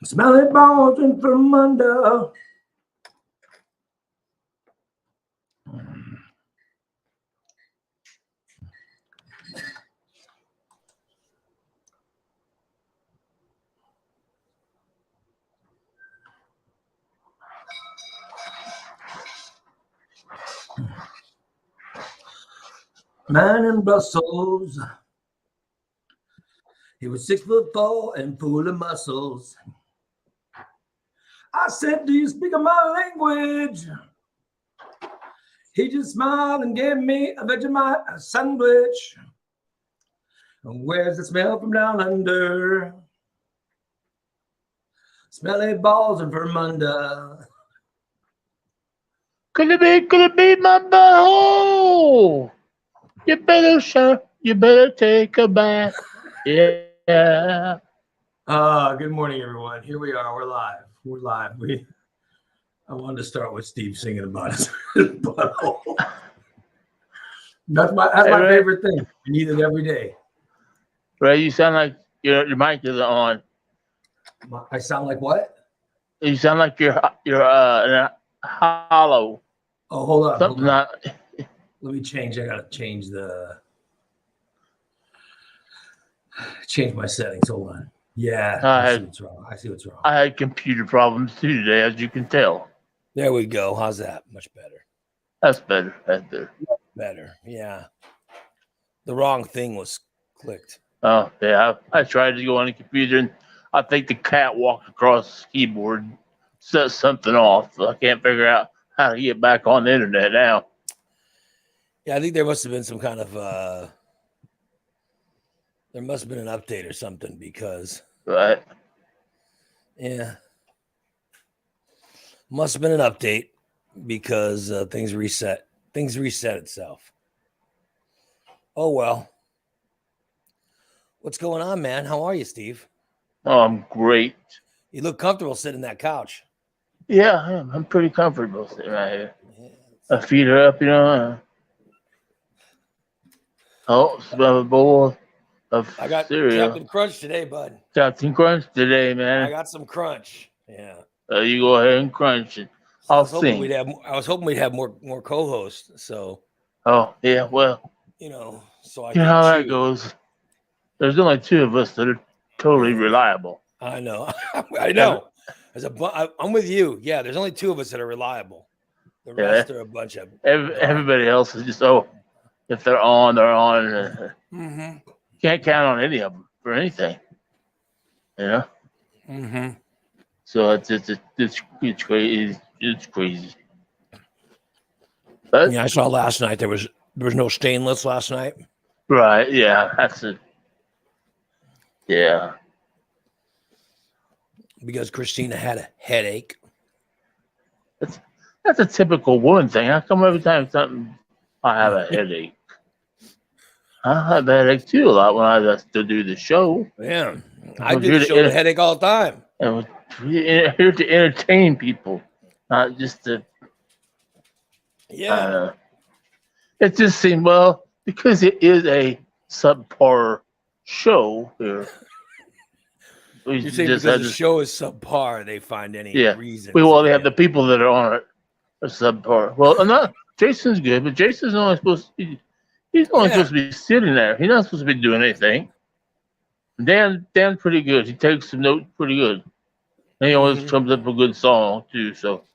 Smelly balls in from under. Man in Brussels. He was 6'4" and full of muscles. I said, "Do you speak my language?" He just smiled and gave me a Vegemite sandwich. Where's the smell from down under? Smelly balls and from under. Could it be my butthole? You better, sir, you better take a bath. Yeah. Good morning, everyone. Here we are. We're live. I wanted to start with Steve singing about his butthole. That's my favorite thing. I need it every day. Ray, you sound like your mic isn't on. I sound like what? You sound like you're hollow. Oh, hold on. Something not. Let me change. I gotta change my settings. Hold on. Yeah, I see what's wrong. I had computer problems too today, as you can tell. There we go. How's that? Much better. That's better. Better. Yeah. The wrong thing was clicked. Oh yeah, I tried to go on the computer, and I think the cat walked across the keyboard, set something off. So I can't figure out how to get back on the internet now. Yeah, I think there must have been some kind of there must have been an update or something because Right. Yeah. Must have been an update because things reset. Things reset itself. Oh well. What's going on, man? How are you, Steve? Oh, I'm great. You look comfortable sitting in that couch. Yeah, I am. I'm pretty comfortable sitting right here. My feet are up, Oh, smell a bowl of I got cereal. Captain Crunch today, bud. Captain Crunch today, man. I got some crunch. Yeah. You go ahead and crunch it. I was hoping we'd have more co-hosts. So. Oh yeah, well. So I. You know how that goes. There's only two of us that are totally reliable. I know. I know. I'm with you. Yeah, there's only two of us that are reliable. The rest are a bunch of. Everybody else is just if they're on, they're on. Can't count on any of them for anything. So it's crazy. It's crazy. But yeah, I saw last night there was no Stainless last night. Right. Yeah, that's it. Yeah. Because Christina had a headache. That's a typical woman thing. How come every time I have a headache? I have a headache too a lot when I have to do the show. Yeah, I do the show with a headache all the time. And we're here to entertain people, not just to. Yeah. It just seemed because it is a subpar show here. You say because the show is subpar, they find any reason. They have the people that are on it are subpar. Well, Jason's good, but Jason's only supposed to be. He's only supposed to be sitting there. He's not supposed to be doing anything. Dan's pretty good. He takes some notes pretty good. And he always comes up with a good song too. So,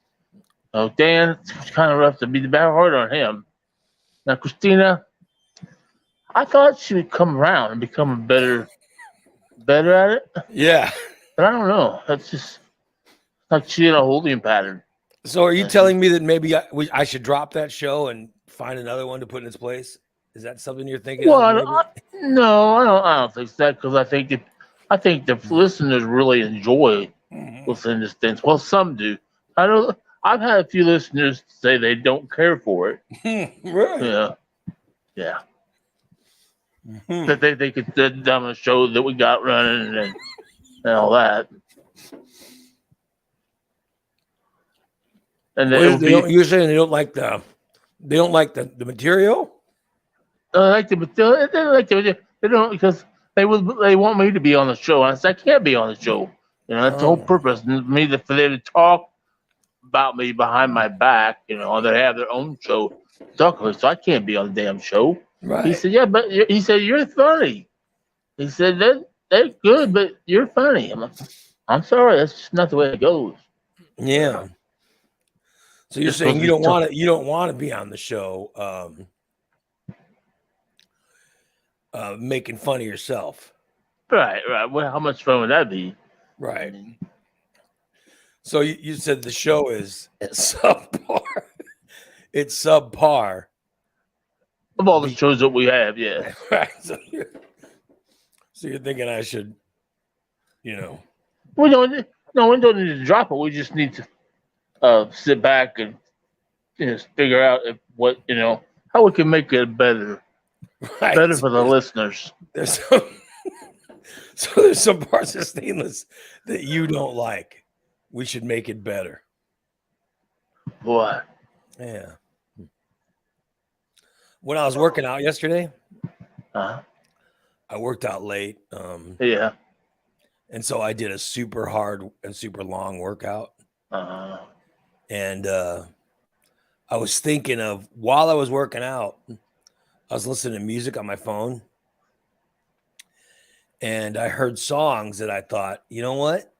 Dan, it's kind of rough to be hard on him. Now, Christina, I thought she would come around and become better at it. Yeah. But I don't know. That's just like she in a holding pattern. So, are you telling me that maybe I should drop that show and find another one to put in its place? Is that something you're thinking? Well, no, I don't think that because I think the listeners really enjoy listening to things. Well, some do. I know I've had a few listeners say they don't care for it. Really? Yeah. That they could sit down a show that we got running and all that. And you're saying they don't like the material? They like the material. They don't because they want me to be on the show. I said I can't be on the show You know, that's the whole purpose. For them to talk about me behind my back, they have their own show. Talk about, so I can't be on the damn show. Right. He said, yeah, but he said, you're funny. He said, they're good, but you're funny. I'm like, I'm sorry, that's just not the way it goes. Yeah. So you're It's saying supposed to be you don't want to be on the show making fun of yourself. Right. Well, how much fun would that be? Right. So you said the show is subpar. It's subpar. Of all the shows that we have, yeah. Right. So you're thinking I should, We don't need to drop it. We just need to sit back and figure out how we can make it better. right. Better for the listeners. There's some parts of Stainless that you don't like. We should make it better. Boy. Yeah. When I was working out yesterday, Uh-huh. I worked out late. Yeah. And so I did a super hard and super long workout. Uh-huh. And I was thinking of, while I was working out, I was listening to music on my phone. And I heard songs that I thought, you know what?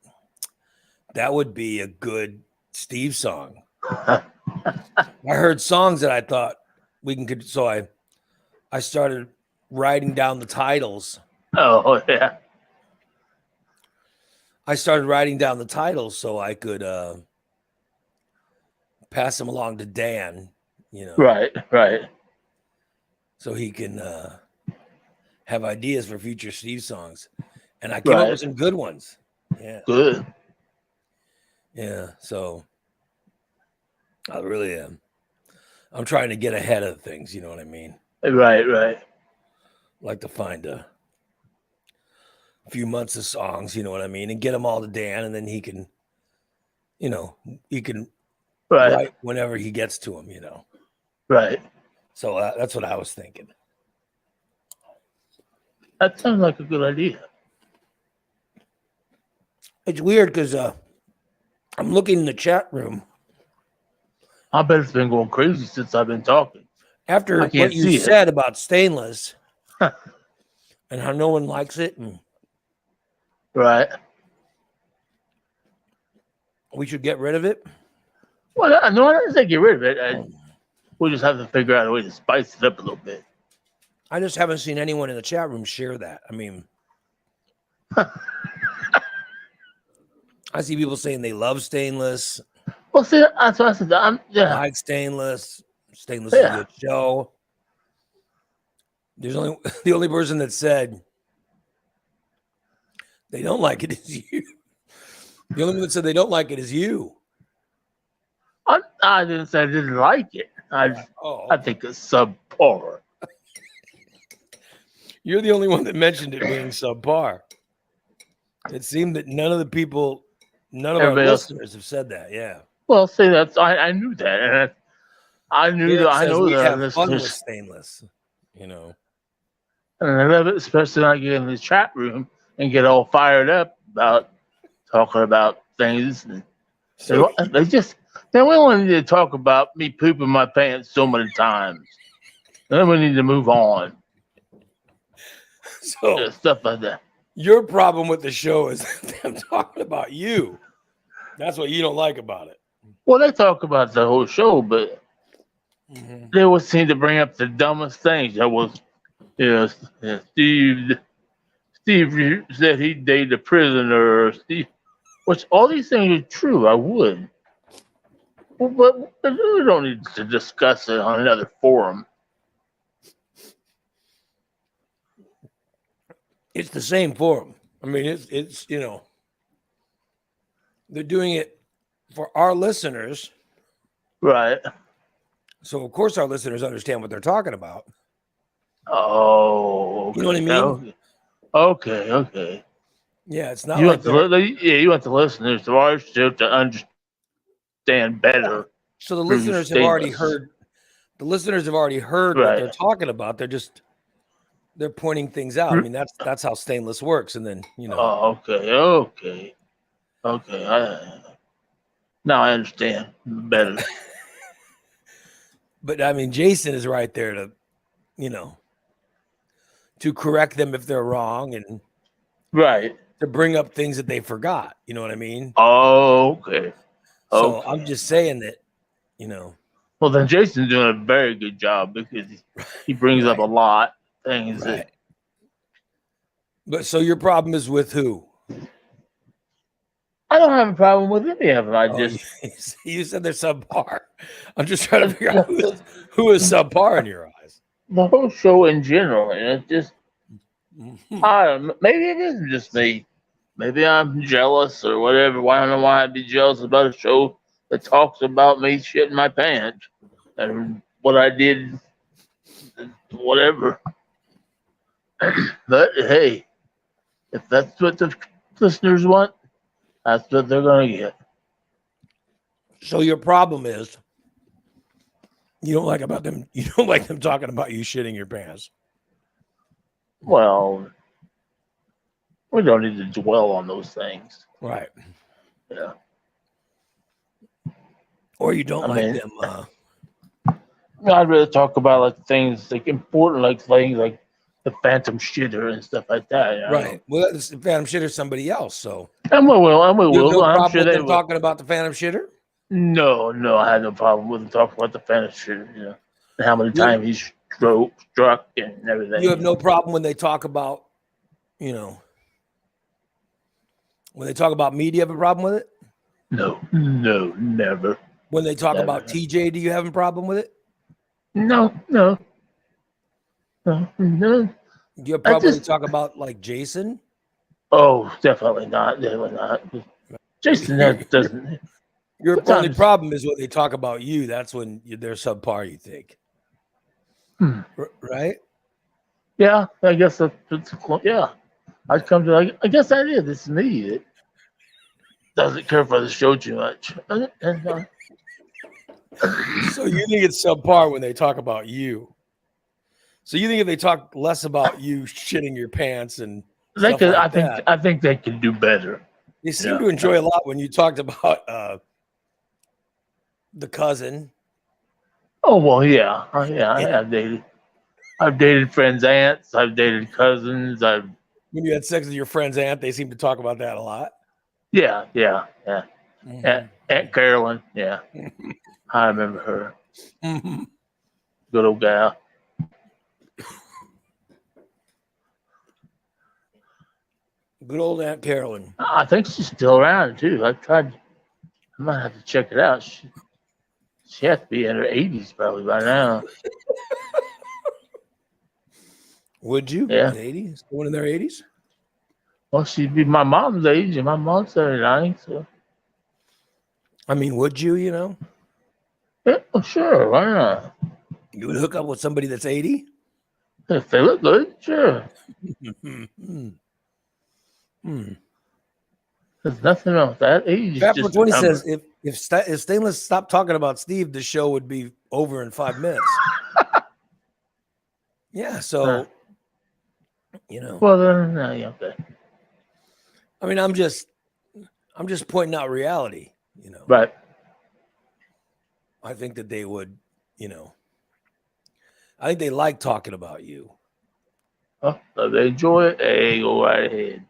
That would be a good Steve song. I heard songs that I thought so I started writing down the titles. Oh, yeah. I started writing down the titles so I could pass them along to Dan, Right. So he can have ideas for future Steve songs. And I came up with some good ones. Yeah. Good. Yeah. So I really am. I'm trying to get ahead of things. You know what I mean? Right. Like to find a few months of songs, you know what I mean? And get them all to Dan, and then he can write whenever he gets to them, Right. So that's what I was thinking. That sounds like a good idea. It's weird because I'm looking in the chat room. I bet it's been going crazy since I've been talking. After what you said about Stainless and how no one likes it, and right, we should get rid of it. Well, no, I didn't say get rid of it. We just have to figure out a way to spice it up a little bit. I just haven't seen anyone in the chat room share that. I mean, I see people saying they love Stainless. Well, see, that's what I said. Like Stainless. Stainless is a good show. There's only the only person that said they don't like it is you. The only one that said they don't like it is you. I didn't say I didn't like it. I think it's subpar. You're the only one that mentioned it being subpar. It seemed that none of our listeners have said that. Yeah. Well, see, I knew that, and I knew that. I know that have fun with Stainless, And I love it, especially when I get in the chat room and get all fired up about talking about things. And then we only need to talk about me pooping my pants so many times. Then we need to move on. So stuff like that. Your problem with the show is them talking about you. That's what you don't like about it. Well, they talk about the whole show, but they always seem to bring up the dumbest things. That was, Steve said he'd date a prisoner. Which all these things are true. I would. But we don't need to discuss it on another forum. It's the same forum. I mean, it's they're doing it for our listeners. Right. So, of course, our listeners understand what they're talking about. Oh, okay. You know what I mean? Okay. Yeah, it's not you like you want the listeners to our show to understand better. So the listeners have already heard. The listeners have already heard what they're talking about. They're pointing things out. I mean, that's how Stainless works. And then Oh, okay. Okay. Now I understand better. But I mean, Jason is right there to, you know, to correct them if they're wrong and Right. to bring up things that they forgot. You know what I mean? Oh, okay. So Okay. I'm just saying that, you know, Well, then Jason's doing a very good job because he brings up right, a lot of things that. right. But so your problem is with who? I don't have a problem with any of them. I Oh, you, just you said they're subpar. I'm just trying to figure out the, who is subpar in your eyes. the whole show in general, and it just Mhm. I don't know. Maybe it isn't just me. Maybe I'm jealous or whatever. Why I don't know why I'd be jealous about a show that talks about me shitting my pants and what I did, whatever. But hey, if that's what the listeners want, that's what they're gonna get. So your problem is you don't like about them. You don't like them talking about you shitting your pants. Well, we don't need to dwell on those things. Right. Yeah. Or you don't I like mean, them. I'd rather talk about like things like important, like things like the Phantom Shitter and stuff like that. You know? Right. Well, it's the Phantom Shitter somebody else. So And we will, and we you have will. no I'm problem sure with they them will. talking about the Phantom Shitter? No, no, I had no problem with him talking about the Phantom Shitter, you know, and how many You, times he's struck and everything. you have no problem when they talk about, you know, when they talk about me, do you have a problem with it? No, no, never, When they talk about never. TJ, do you have a problem with it? No, no, no, no. Do you have a I problem when they just, talk about like Jason? oh, definitely not, definitely not. Jason Your, doesn't. your only Sometimes, problem is when they talk about you. That's when they're subpar, you think. Right? yeah, I guess yeah. I'd come to like, I guess that is. It's me that doesn't care for the show too much. So you think it's subpar when they talk about you. So you think if they talk less about you shitting your pants and They stuff could. like that, I think they could do better. they seem Yeah. to enjoy a lot when you talked about the cousin. Oh well, yeah, yeah. And I've dated friends' aunts. I've dated cousins. when you had sex with your friend's aunt, they seem to talk about that a lot. Yeah, yeah, yeah. Mhm. Aunt Carolyn. Yeah, I remember her. Mhm. Good old gal. Good old Aunt Carolyn. I think she's still around too. I might have to check it out. She has to be in her 80s probably by now. Would you? Yeah. In the 80s? Going in their 80s? Well, she'd be my mom's age, and my mom's 79. So I mean, would you, you know? yeah, well, sure. Why not? You would hook up with somebody that's 80? If they look good, sure. There's nothing wrong with that. Age is Fat just a 20 number. says if Stainless stopped talking about Steve, the show would be over in 5 minutes. Yeah, so you know, Well, then, no, yeah, okay. I mean, I'm just pointing out reality, you know. Right. I think that they would, you know, I think they like talking about you. Well, if they enjoy it, hey, go right ahead.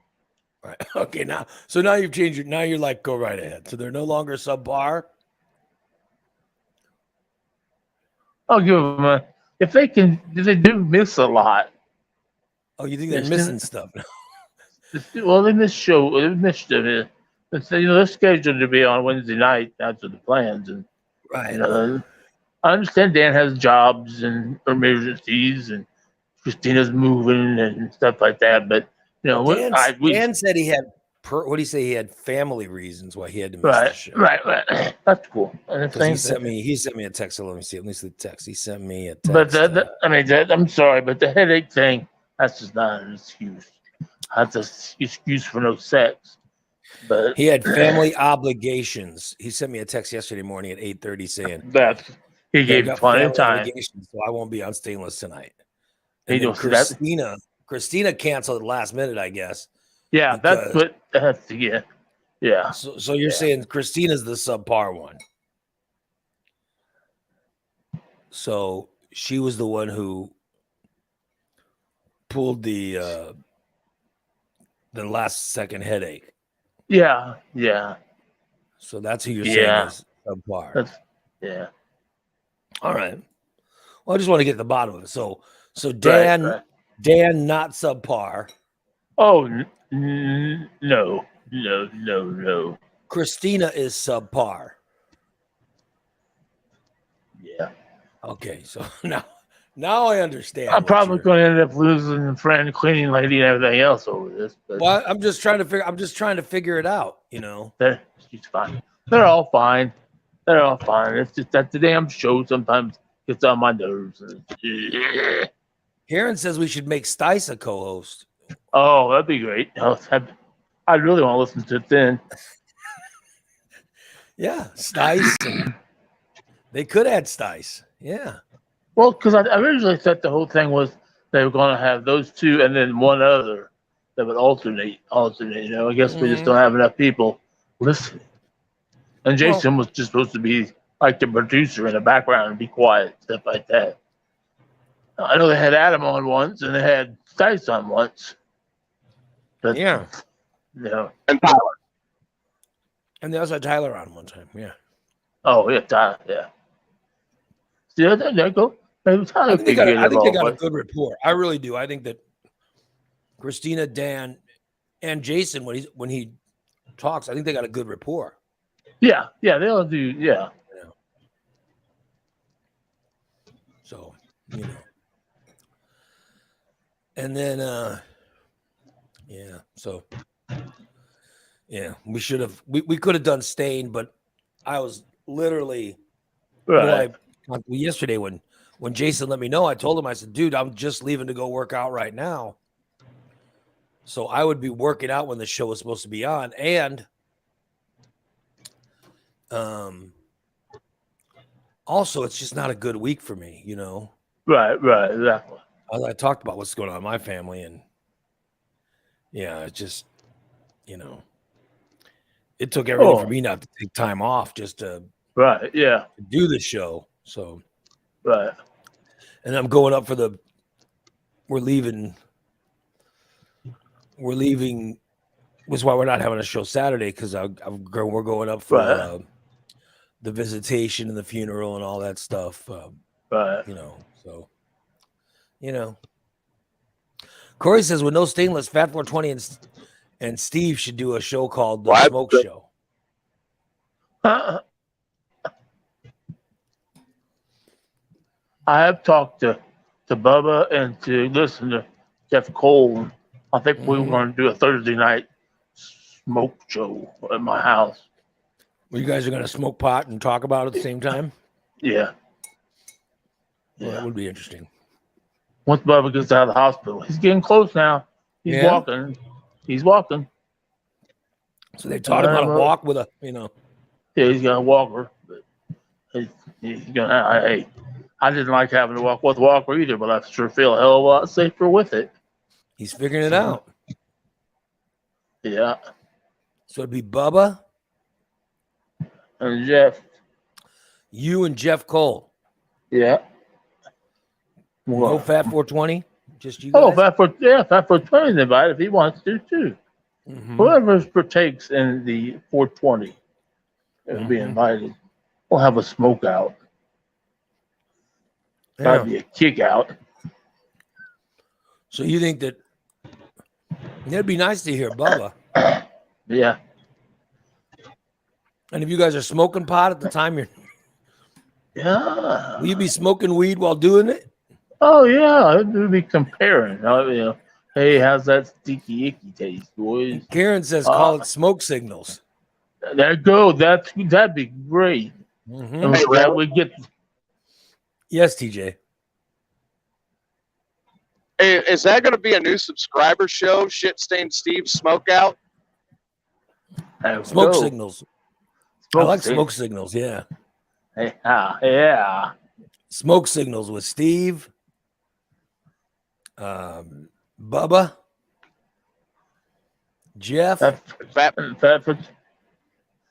Right. Okay, so now you've changed now you're like, go right ahead. So they're no longer subpar. I'll give them if they do miss a lot. Oh, you think they're Yes, missing stuff? Well, in this show, they missed it. They're scheduled to be on Wednesday night after the plans, and Right. you know, I understand Dan has jobs and emergencies, and Christina's moving and stuff like that. But you know, Dan said he had what do you say? He had family reasons why he had to miss the show. right. That's cool. And He sent me a text. So let me see. Let me see the text. He sent me a text. But I'm sorry, but the headache thing, that's just not an excuse. That's an excuse for no sex. But he had family obligations. He sent me a text yesterday morning at 8:30 saying that he gave plenty of time. So I won't be on Stainless tonight. He And then don't Christina canceled last minute, I guess. Yeah, because that's yeah. Yeah. So you're Yeah. saying Christina's the subpar one. So she was the one who pulled the last second headache. Yeah. Yeah. So that's who you're saying Yeah. is subpar. That's yeah. All right. Well, I just want to get to the bottom of it. So Right, right. Dan not subpar. Oh no. Christina is subpar. Yeah. Okay, so now I understand. I'm what probably you're- going to end up losing a friend, cleaning lady, and everything else over this. But Well, I'm just trying to figure it out. she's fine. They're all fine. They're all fine. It's just that the damn show sometimes gets on my nerves. Karen says we should make Stice a co-host. Oh, that'd be great. I'd really want to listen to it then. Yeah, Stice. They could add Stice. Yeah. Well, because I originally thought the whole thing was they were going to have those two and then one other that would alternate. I guess we just don't have enough people listening. And Jason was just supposed to be like the producer in the background and be quiet, stuff like that. I know they had Adam on once and they had Stice on once. But, Yeah. And Tyler. And they also had Tyler on one time. Yeah. Oh, yeah, Tyler, yeah. See, there you go. Maybe Tyler I think they could get got a involved. good rapport. I really do. I think that Christina, Dan, and Jason, when he talks, I think they got a good rapport. Yeah, they all do. Yeah. So, and then, we should have, we could have done Stain, but I was literally, Right. Yesterday when Jason let me know, I told him, I said, dude, I'm just leaving to go work out right now. So I would be working out when the show was supposed to be on. And also, it's just not a good week for me, Right, exactly. I talked about what's going on in my family, and it's just, it took everything for me not to take time off just to do the show. So and I'm going up for we're leaving, which is why we're not having a show Saturday, because we're going up for the visitation and the funeral and all that stuff. Corey says with no stainless, Fat 420 and Steve should do a show called The Smoke Show. I have talked to Bubba and to listen to Jeff Cole. I think we were going to do a Thursday night smoke show at my house. Well, you guys are going to smoke pot and talk about it at the same time? Yeah. Well, that would be interesting. Once Bubba gets out of the hospital, he's getting close now. He's walking. He's walking. So they taught him how to walk with a, Yeah, he's got a walker. But he's gonna. I didn't like having to walk with a walker either, but I sure feel a hell of a lot safer with it. He's figuring it out. Yeah. So it'd be Bubba and Jeff. You and Jeff Cole. Yeah. No Fat 420? Just you guys? Oh, Fat 420 is invited if he wants to too. Whoever partakes in the 420 will be invited. We'll have a smoke out. That'd be a kick out. So you think that it'd be nice to hear Bubba? Yeah. And if you guys are smoking pot at the time you're will you be smoking weed while doing it? Oh yeah, we'll be comparing. Hey, how's that sticky icky taste, boys? Karen says call it smoke signals. There you go. That'd be great. And we get. Yes, TJ. Hey, is that going to be a new subscriber show? Shit Stained Steve Smoke Out? Smoke signals. I like smoke signals. Yeah. Yeah. Smoke signals with Steve, Bubba, Jeff, Fat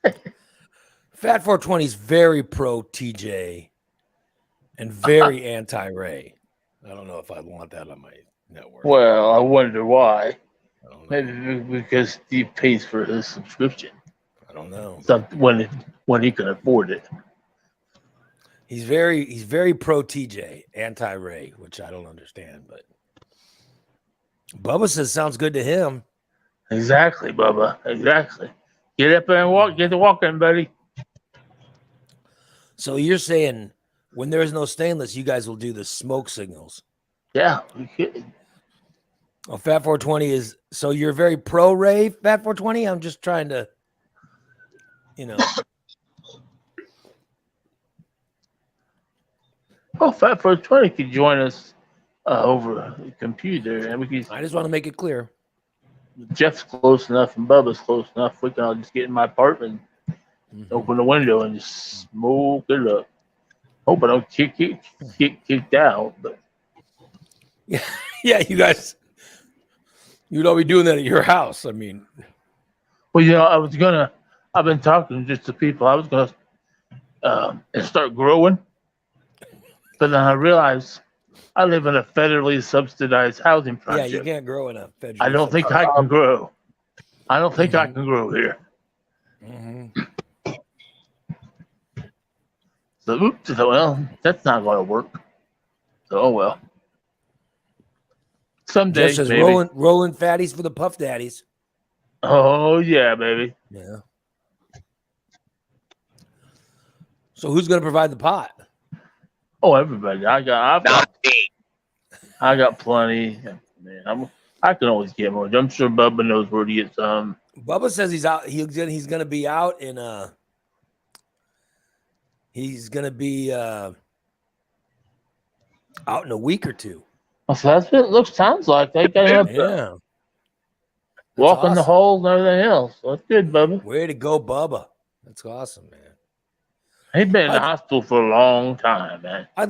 Fat 420 is very pro TJ and very anti Ray. I don't know if I want that on my network. Well, I wonder why. I don't know. Maybe because Steve pays for his subscription. I don't know. When he can afford it. He's very pro TJ, anti Ray, which I don't understand, but Bubba says sounds good to him. Exactly, Bubba. Exactly. Get up there and walk. Get to walking, buddy. So you're saying when there is no stainless, you guys will do the smoke signals. Yeah. You kidding? Oh, Fat 420 is so you're very pro Ray, Fat 420. I'm just trying to, Oh, Fat 420 could join us over the computer, and we could. I just want to make it clear. Jeff's close enough and Bubba's close enough. We can all just get in my apartment, open the window, and just smoke it up. Hope I don't get kicked out. But Yeah, you guys, you'd all be doing that at your house. I mean, well, I've been talking just to people. I was gonna start growing, but then I realized I live in a federally subsidized housing yeah, project. you can't grow in a federal. I don't think I can grow. I don't think I can grow here. So, well, that's not going to work. So, oh well. Someday, Jeff says maybe. rolling fatties for the Puff Daddies. Oh yeah, baby. Yeah. So who's going to provide the pot? Oh, everybody. I got plenty. Man, I can always get more. I'm sure Bubba knows where to get some. Bubba says he's out. He's going to be out in He's going to be out in a week or two. So that's what it sounds like. They got Yeah. walk in the awesome. hole and everything else. So that's good, Bubba. Way to go, Bubba. That's awesome, man. He's been in the hospital for a long time, man. I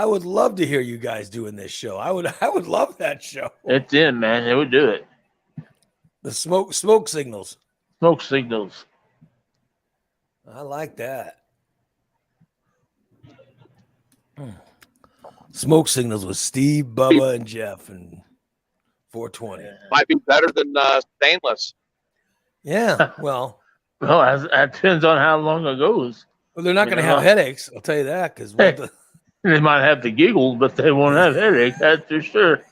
would love to hear you guys doing this show. I would love that show. It's in, man. They would do it. The smoke signals. Smoke signals. I like that. Smoke signals with Steve, Bubba, and Jeff and 420. Might be better than stainless. Yeah, well, Well, that depends on how long it goes. they're not going to have headaches. I'll tell you that because They might have the giggles, but they won't have headaches. That's for sure.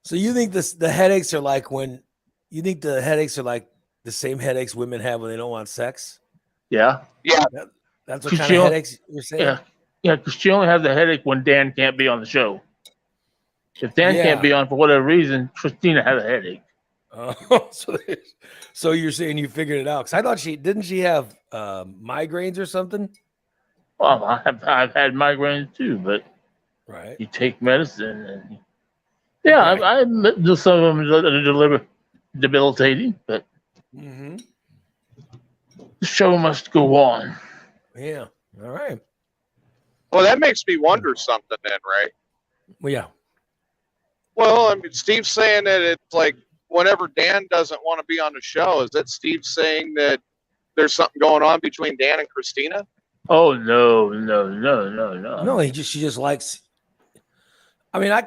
So you think the headaches are like when you think the headaches are like the same headaches women have when they don't want sex? Yeah. Yeah. That's what kind of headaches you're saying? Yeah. Yeah, because she only has the headache when Dan can't be on the show. If Dan can't be on for whatever reason, Christina has a headache. Oh, so you're saying you figured it out? Because I thought didn't she have migraines or something? Well, I've had migraines too, but Right. you take medicine and I do some of them are debilitating, but Mm-hmm. the show must go on. Yeah. All right. Well, that makes me wonder something then, right? Well, yeah. Well, I mean, Steve's saying that it's like whenever Dan doesn't want to be on the show, is that Steve saying that there's something going on between Dan and Christina? Oh no. No, she just likes. I mean, I'm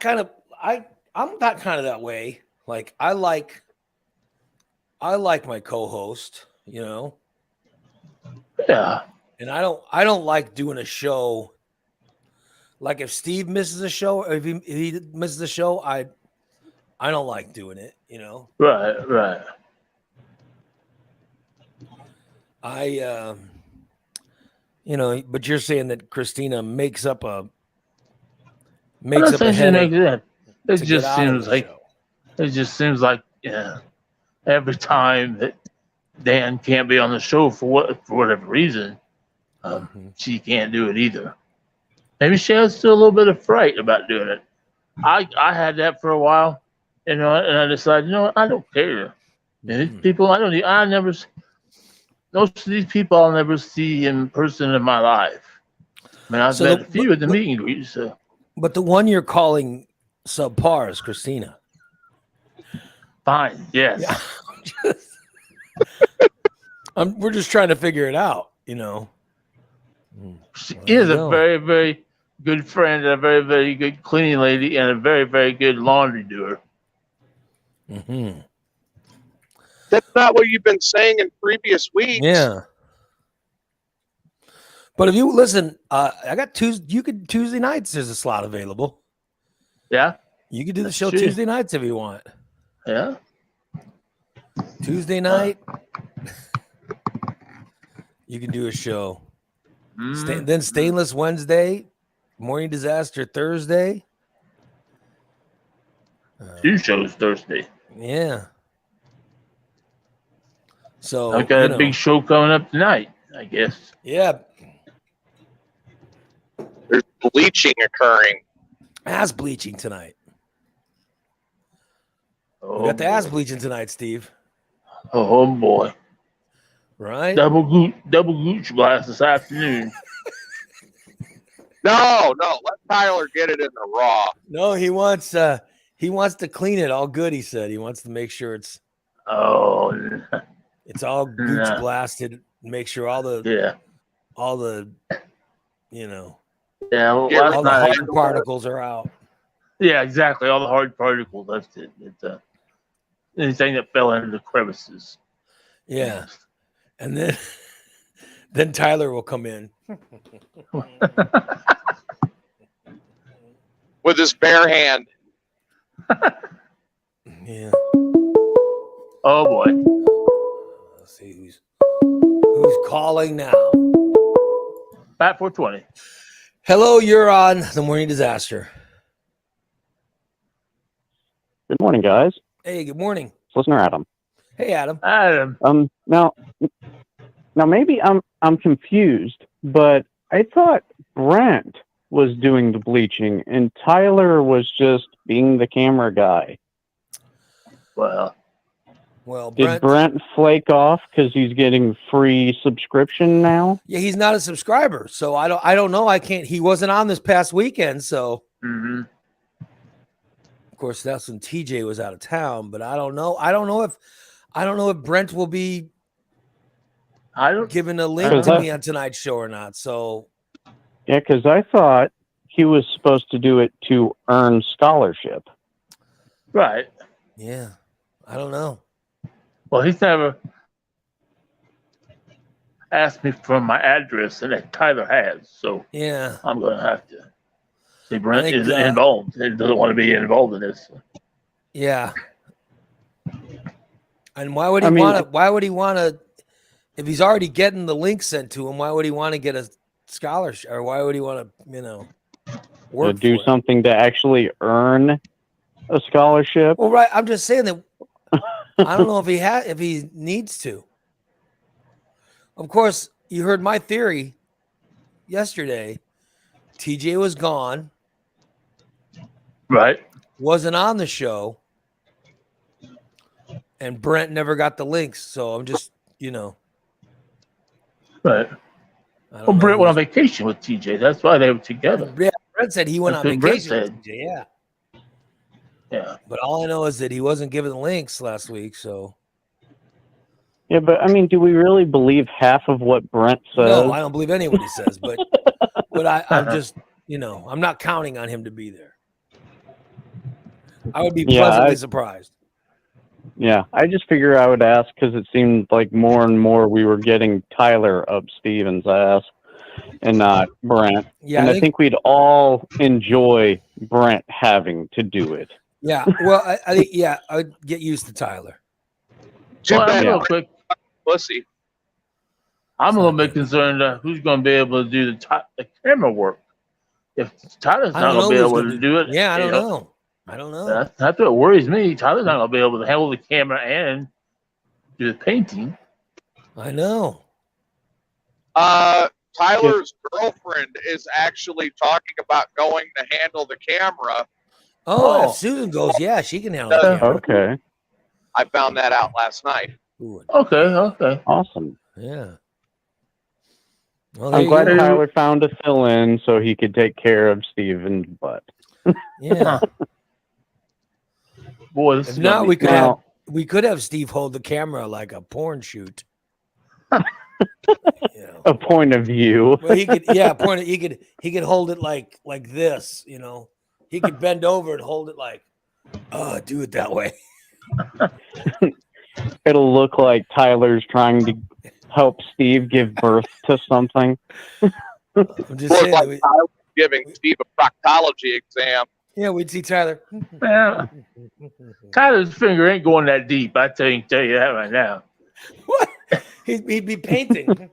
not kind of that way. Like I like my co-host, Yeah. and I don't like doing a show. Like if Steve misses a show, or if he misses a show, I don't like doing it. Right. But you're saying that Christina makes up a It headache to just get out of seems the like show. it just seems like every time that Dan can't be on the show for whatever reason, she can't do it either. Maybe she has still a little bit of fright about doing it. I had that for a while, and I decided, I don't care. And these people, most of these people I'll never see in person in my life. I mean, I've met a few at the meet and greet. So. But the one you're calling subpar is Christina. Fine. Yes. Yeah. We're just trying to figure it out, you know. She There is you a go. very, very good friend, and a very, very good cleaning lady, and a very, very good laundry doer. Mm-hmm. That's not what you've been saying in previous weeks. Yeah. But if you listen, I got Tuesday nights. There's a slot available. Yeah. You could do the That's show true. Tuesday nights if you want. Yeah. Tuesday night, you can do a show. Mm. Then Stainless Wednesday, Morning Disaster Thursday. 2 shows Thursday. Yeah. So I've got a big show coming up tonight, I guess. Yeah, There's bleaching occurring. ass bleaching tonight. Oh, We got the ass boy. bleaching tonight, Steve. Oh boy. Right? Double gooch blast this afternoon. No, let Tyler get it in the raw. No, he wants to clean it all good. He said he wants to make sure it's Oh all gooch Nah. blasted. Make sure all the you know yeah. Well, Yeah, last all the night, hard particles are out. yeah, exactly. All the hard particles. That's it. It's anything that fell into the crevices. Yeah, and then then Tyler will come in. With his bare hand. Yeah. Oh boy. Let's see who's calling now. Bat 420. Hello, you're on the Morning Disaster. Good morning, guys. Hey, good morning. It's listener Adam. Hey, Adam. Adam. Now maybe I'm confused, but I thought Brent was doing the bleaching and Tyler was just being the camera guy. Well, Did Brent flake off because he's getting free subscription now? Yeah, he's not a subscriber, so I don't know. I can't. He wasn't on this past weekend, so of course that's when TJ was out of town. But I don't know. I don't know if Brent will be giving a link to me on tonight's show or not. So yeah, because I thought he was supposed to do it to earn scholarship. right. Yeah, I don't know. Well, he's never asked me for my address, and that Tyler has. So Yeah, I'm going to have to see Brent think, is involved. He doesn't want to be involved in this. yeah. And why would he want to? Why would he want to? If he's already getting the link sent to him, why would he want to get a scholarship? Or why would he want to, work To do for it? something to actually earn a scholarship? Well, right. I'm just saying that I don't know if he needs to. Of course, you heard my theory yesterday. TJ was gone, Right. wasn't on the show, and Brent never got the links. So I'm just, Right. I don't Well, know Brent went on who's- vacation with TJ. That's why they were together. Yeah, Brent said he went That's on what Brent vacation. With said. TJ, yeah. Yeah. But all I know is that he wasn't given the links last week. So Yeah, but I mean, do we really believe half of what Brent says? no, I don't believe any of what he says. But I'm just, I'm not counting on him to be there. I would be pleasantly surprised. Yeah, I just figure I would ask because it seemed like more and more we were getting Tyler up Steven's ass and not Brent. Yeah, and I think we'd all enjoy Brent having to do it. Yeah, well, I think I would get used to Tyler. Too Well, bad real quick, pussy. I'm a little bit concerned who's going to be able to do the camera work. If Tyler's I not don't going to know be who's able gonna to do it. Yeah, I don't know. I don't know. That's what worries me. Tyler's not going to be able to handle the camera and do the painting. I know. Tyler's girlfriend is actually talking about going to handle the camera. Oh, if Susan goes, yeah, she can handle the camera. Okay, I found that out last night. Okay. awesome. Yeah. Well, there I'm you glad go. Tyler found a fill-in so he could take care of Steven's butt. Yeah. Boy, this If is gonna not, be we could Now, We could have Steve hold the camera like a porn shoot. You know. A point of view. Well, he could, yeah, point it. He could hold it like this, you know. He could bend over and hold it like, do it that way. It'll look like Tyler's trying to help Steve give birth to something. I'm just Look saying. like Tyler giving Steve a proctology exam. Yeah, we'd see Tyler. Man, Tyler's finger ain't going that deep. I tell you that right now. What? He'd be painting.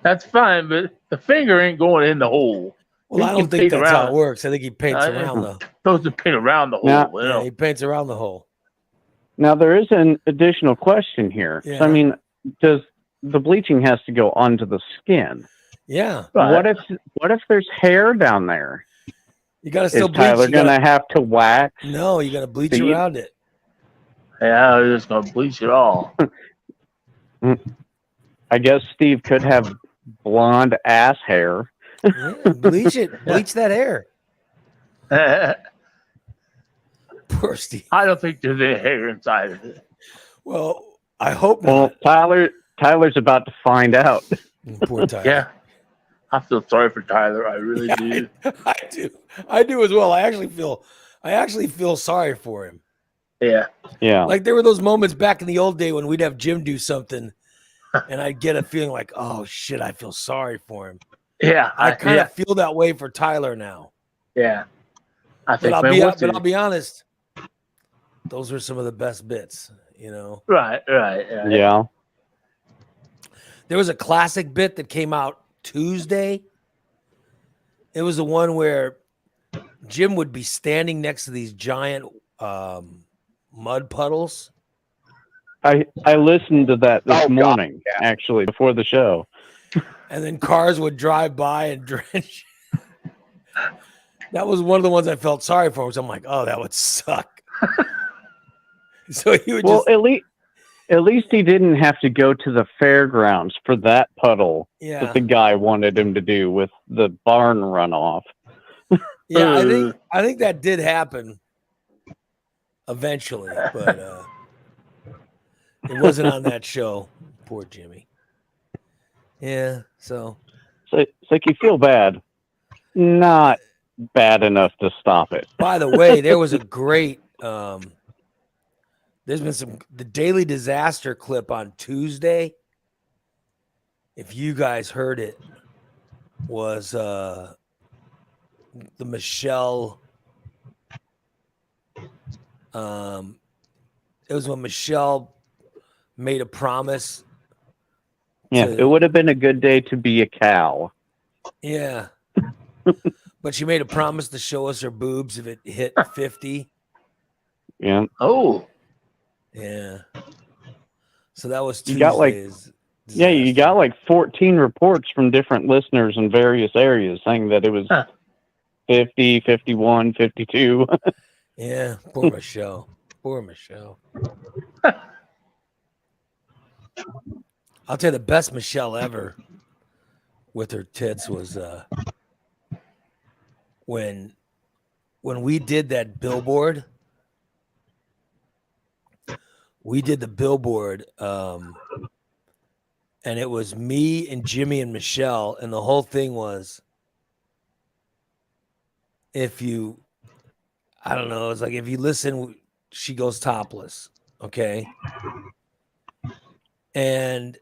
That's fine, but the finger ain't going in the hole. Well, I He don't can think paint that's how it around. works. I think he paints I- around the. Supposed to paint around the hole. Yeah. you Yeah, know? he paints around the hole. Now there is an additional question here. Yeah. So, I mean, does the bleaching has to go onto the skin? Yeah, Right. What if there's hair down there? you got to Is still bleach. Tyler You gotta, gonna have to wax? no, you got to bleach See? around it. Yeah, I'm just gonna bleach it all. I guess Steve could have blonde ass hair. Yeah, bleach it. Bleach that hair. I Poor Steve. don't think there's any hair inside of it. Well, I hope Well, not. Tyler's about to find out. Poor Tyler. Yeah. I feel sorry for Tyler. I really Yeah, do. I do as well. I actually feel sorry for him. Yeah. Yeah. Like there were those moments back in the old day when we'd have Jim do something, and I'd get a feeling like, oh shit, I feel sorry for him. Yeah. I kind yeah. of feel that way for Tyler now. Yeah. I But think, I'll man, be what's but it? I'll be honest. Those were some of the best bits, you know. Right. Yeah. There was a classic bit that came out Tuesday. It was the one where Jim would be standing next to these giant mud puddles. I listened to that this Oh, God, morning, yeah. actually, before the show. And then cars would drive by and drench. That was one of the ones I felt sorry for. Was I'm like, oh, that would suck. So he would Well, just, at least he didn't have to go to the fairgrounds for that puddle yeah, that the guy wanted him to do with the barn runoff. yeah. I think that did happen eventually, but it wasn't on that show. Poor Jimmy. Yeah. So So it's like you feel bad. Not bad enough to stop it. by the way, there was a great. There's been the Daily Disaster clip on Tuesday. If you guys heard it, was the Michelle. It was when Michelle made a promise. Yeah, to- it would have been a good day to be a cow. Yeah. But she made a promise to show us her boobs if it hit 50. Yeah. Oh. Yeah. So that was You got, like- Tuesday's Yeah, you disaster. got like 14 reports from different listeners in various areas saying that it was Huh. 50, 51, 52. Yeah, poor Michelle. Poor Michelle. I'll tell you the best Michelle ever with her tits was when we did that billboard. We did the billboard, and it was me and Jimmy and Michelle, and the whole thing was I don't know, it's like if you listen, she goes topless, okay? And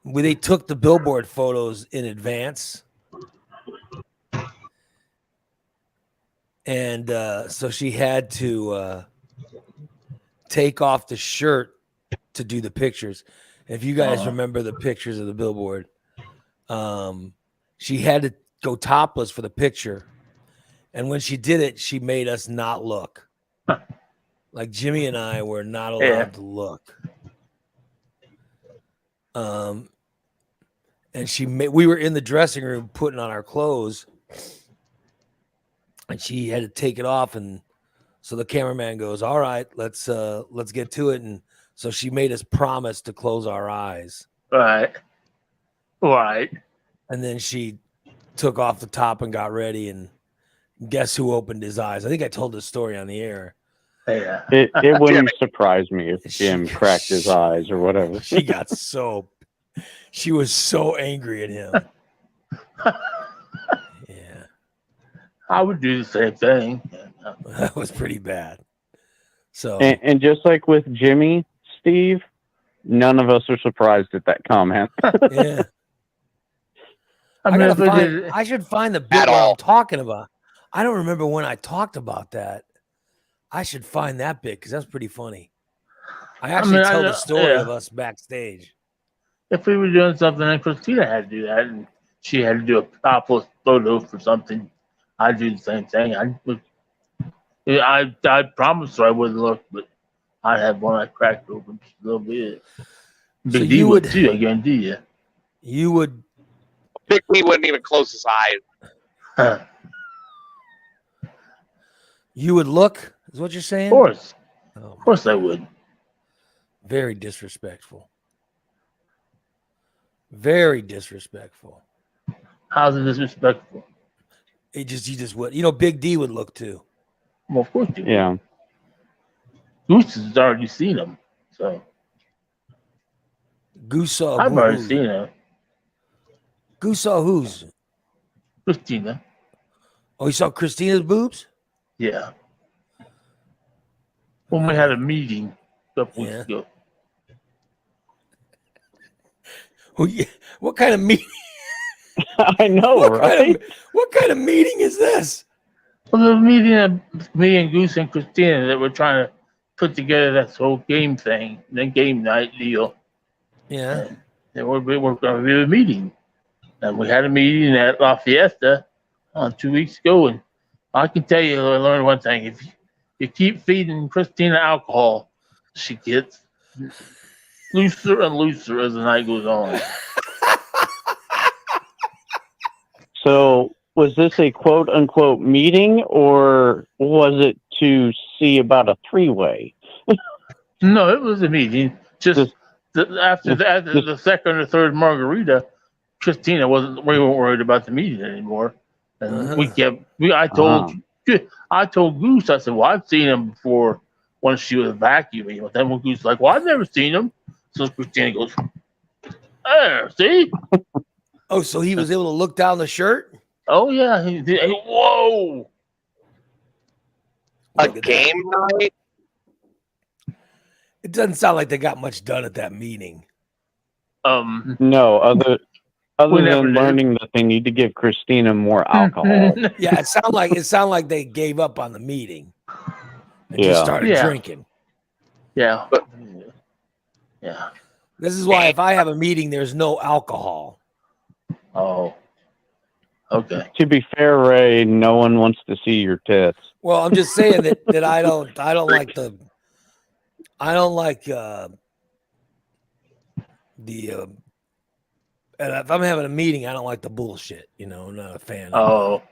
they took the billboard photos in advance. And so she had to take off the shirt to do the pictures. If you guys remember the pictures of the billboard, she had to go topless for the picture. And when she did it, she made us not look. Like Jimmy and I were not allowed Yeah. to look. And we were in the dressing room putting on our clothes, and she had to take it off. And so the cameraman goes, "All right, let's get to it." And so she made us promise to close our eyes. Right. Right. And then she took off the top and got ready. And guess who opened his eyes? I think I told this story on the air. Yeah. It wouldn't Jimmy. surprise me if Jim cracked his eyes or whatever. She was so angry at him. Yeah, I would do the same thing. that was pretty bad. So And just like with Jimmy, Steve, none of us are surprised at that comment. yeah, I mean, if I should find the bit At where all. I'm talking about. I don't remember when I talked about that. I should find that bit because that's pretty funny. I actually mean, tell the story yeah. of us backstage. if we were doing something and Christina had to do that and she had to do a topless photo for something, I'd do the same thing. I promised her I wouldn't look, but I'd have one I cracked open just a little bit. So Big D you would would- too, I guarantee you. You would Big D wouldn't even close his eyes. look, is what you're saying? Of Oh, course I would. very disrespectful. Very disrespectful. How's it disrespectful? You just would. Big D would look too. Well, of course you would. Yeah. Goose has already seen him, so Goose saw I've already who? seen him. Goose saw whose? Christina, Oh, you saw Christina's boobs? yeah. When we had a meeting a couple weeks Yeah. ago. Oh, yeah. What kind of meeting? I know, What right? kind of meeting is this? Well, the meeting of me and Goose and Christina that were trying to put together that whole game thing, the game night deal. Yeah. And we were going to do a meeting. And we had a meeting at La Fiesta 2 weeks ago. And I can tell you, I learned one thing. If you keep feeding Christina alcohol, she gets looser and looser as the night goes on. So, was this a quote unquote meeting or was it to see about a three-way? No, it was a meeting. After the second or third margarita, Christina we weren't worried about the meeting anymore. And I told Goose, I said, well, I've seen him before when she was vacuuming. But then when Goose was like, well, I've never seen him. So Christina goes, there, see? Oh, so he was able to look down the shirt? Oh, yeah. Whoa. A Look at that. game night? It doesn't sound like they got much done at that meeting. No, other We never than did. learning that they need to give Christina more alcohol. Yeah, it sounded like they gave up on the meeting and just Yeah. started Yeah. drinking. Yeah. But- Yeah. This is why if I have a meeting, there's no alcohol. Oh. Okay. To be fair, Ray, no one wants to see your tits. Well, I'm just saying that I don't like the and if I'm having a meeting, I don't like the bullshit. I'm not a fan of Oh.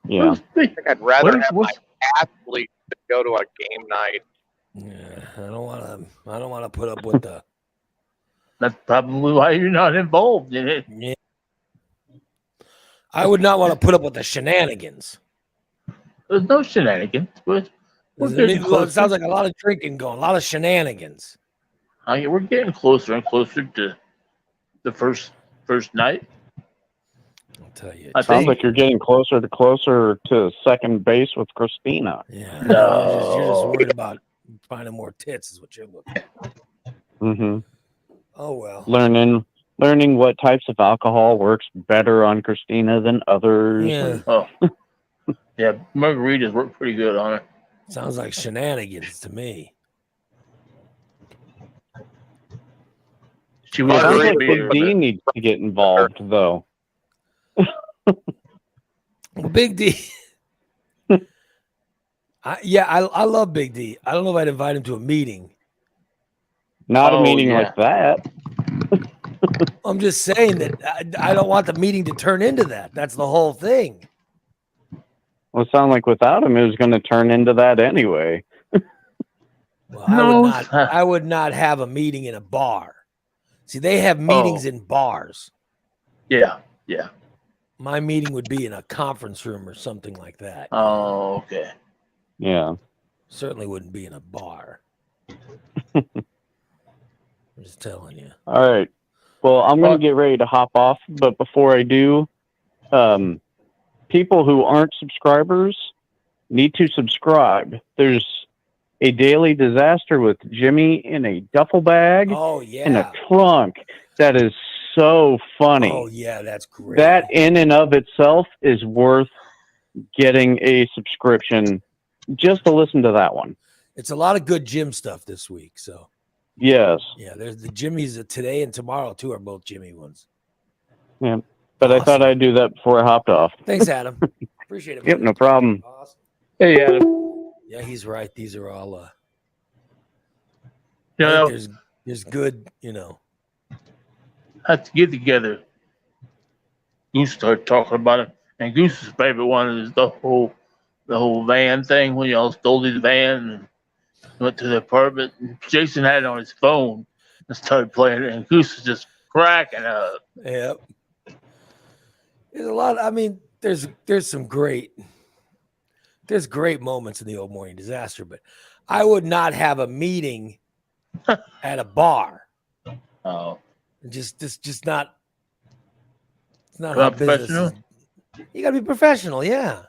Yeah. I think I'd rather have my What's- athlete go to a game night. Yeah, I don't want to put up with the. That's probably why you're not involved in it. Yeah. I would not want to put up with the shenanigans. There's no shenanigans. We're getting It closer. sounds like a lot of drinking going, a lot of shenanigans. We're getting closer and closer to the first night. I'll tell you. I Sounds think. like you're getting closer to second base with Christina. Yeah, No. you're just worried about finding more tits, is what you're looking at. Hmm. Oh well. Learning what types of alcohol works better on Christina than others. Yeah, Oh. Yeah, margaritas work pretty good on her. sounds like shenanigans to me. She was Sounds Margarita like beer. Big D needs to get involved, though. Well, Big D. I love Big D. I don't know if I'd invite him to a meeting. Not a Oh, meeting yeah. like that. I'm just saying that I don't want the meeting to turn into that. That's the whole thing. Well, it sounded like without him, it was going to turn into that anyway. Well, No. I would not have a meeting in a bar. See, they have meetings in bars. Yeah, yeah. My meeting would be in a conference room or something like that. Oh, okay. Yeah. Certainly wouldn't be in a bar. I'm just telling you. All right. Well, I'm going to get ready to hop off, but before I do, people who aren't subscribers need to subscribe. There's a daily disaster with Jimmy in a duffel bag Oh in a yeah. trunk. That is so funny. Oh yeah, that's great. That in and of itself is worth getting a subscription just to listen to that one. It's a lot of good Jim stuff this week. So Yes. yeah, there's the Jimmys today and tomorrow too are both Jimmy ones. Yeah. But I thought Awesome. I'd do that before I hopped off. Thanks, Adam. Appreciate it. Yep, buddy. no problem. Awesome. Hey, Adam. Yeah, he's right. These are all You I know, think there's good, have to get together. Goose started talking about it, and Goose's favorite one is the whole van thing when y'all stole his van and went to the apartment. And Jason had it on his phone and started playing it, and Goose was just cracking up. Yep. There's a lot. I mean, there's some great moments in the old morning disaster, but I would not have a meeting at a bar. Oh, Just not. It's not Not how business is. You gotta be professional, yeah.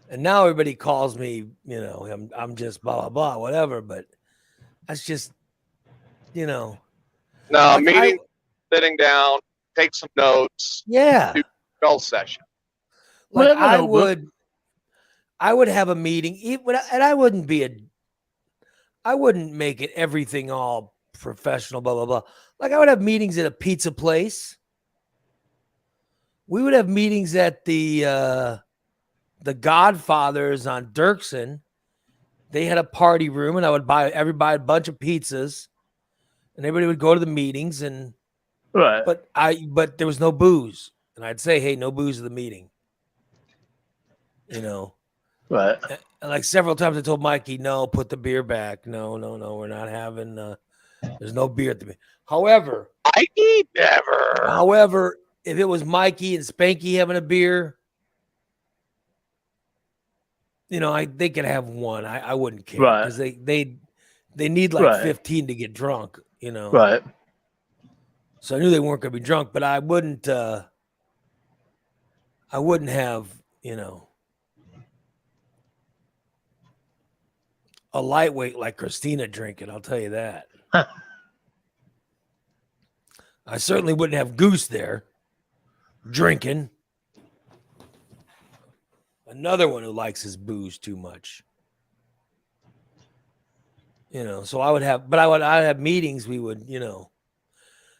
And now everybody calls me, I'm just blah blah blah, whatever. But that's just, No, like meeting, sitting down, take some notes, yeah. do spell session. Like Well, I don't know, I would have a meeting, and I wouldn't make it everything all professional, blah blah blah. Like I would have meetings at a pizza place. We would have meetings at the Godfathers on Dirksen. They had a party room, and I would buy everybody a bunch of pizzas, and everybody would go to the meetings. And right. but there was no booze, and I'd say, hey, no booze at the meeting. Right. And like several times I told Mikey, no, put the beer back. No, we're not having. There's no beer at the meeting. However, Never. if it was Mikey and Spanky having a beer, they could have one. I wouldn't care Right. because they need like Right. 15 to get drunk. Right. So I knew they weren't going to be drunk, but I wouldn't have a lightweight like Christina drinking. I'll tell you that. I certainly wouldn't have Goose there drinking. Another one who likes his booze too much. So I'd have meetings. We would,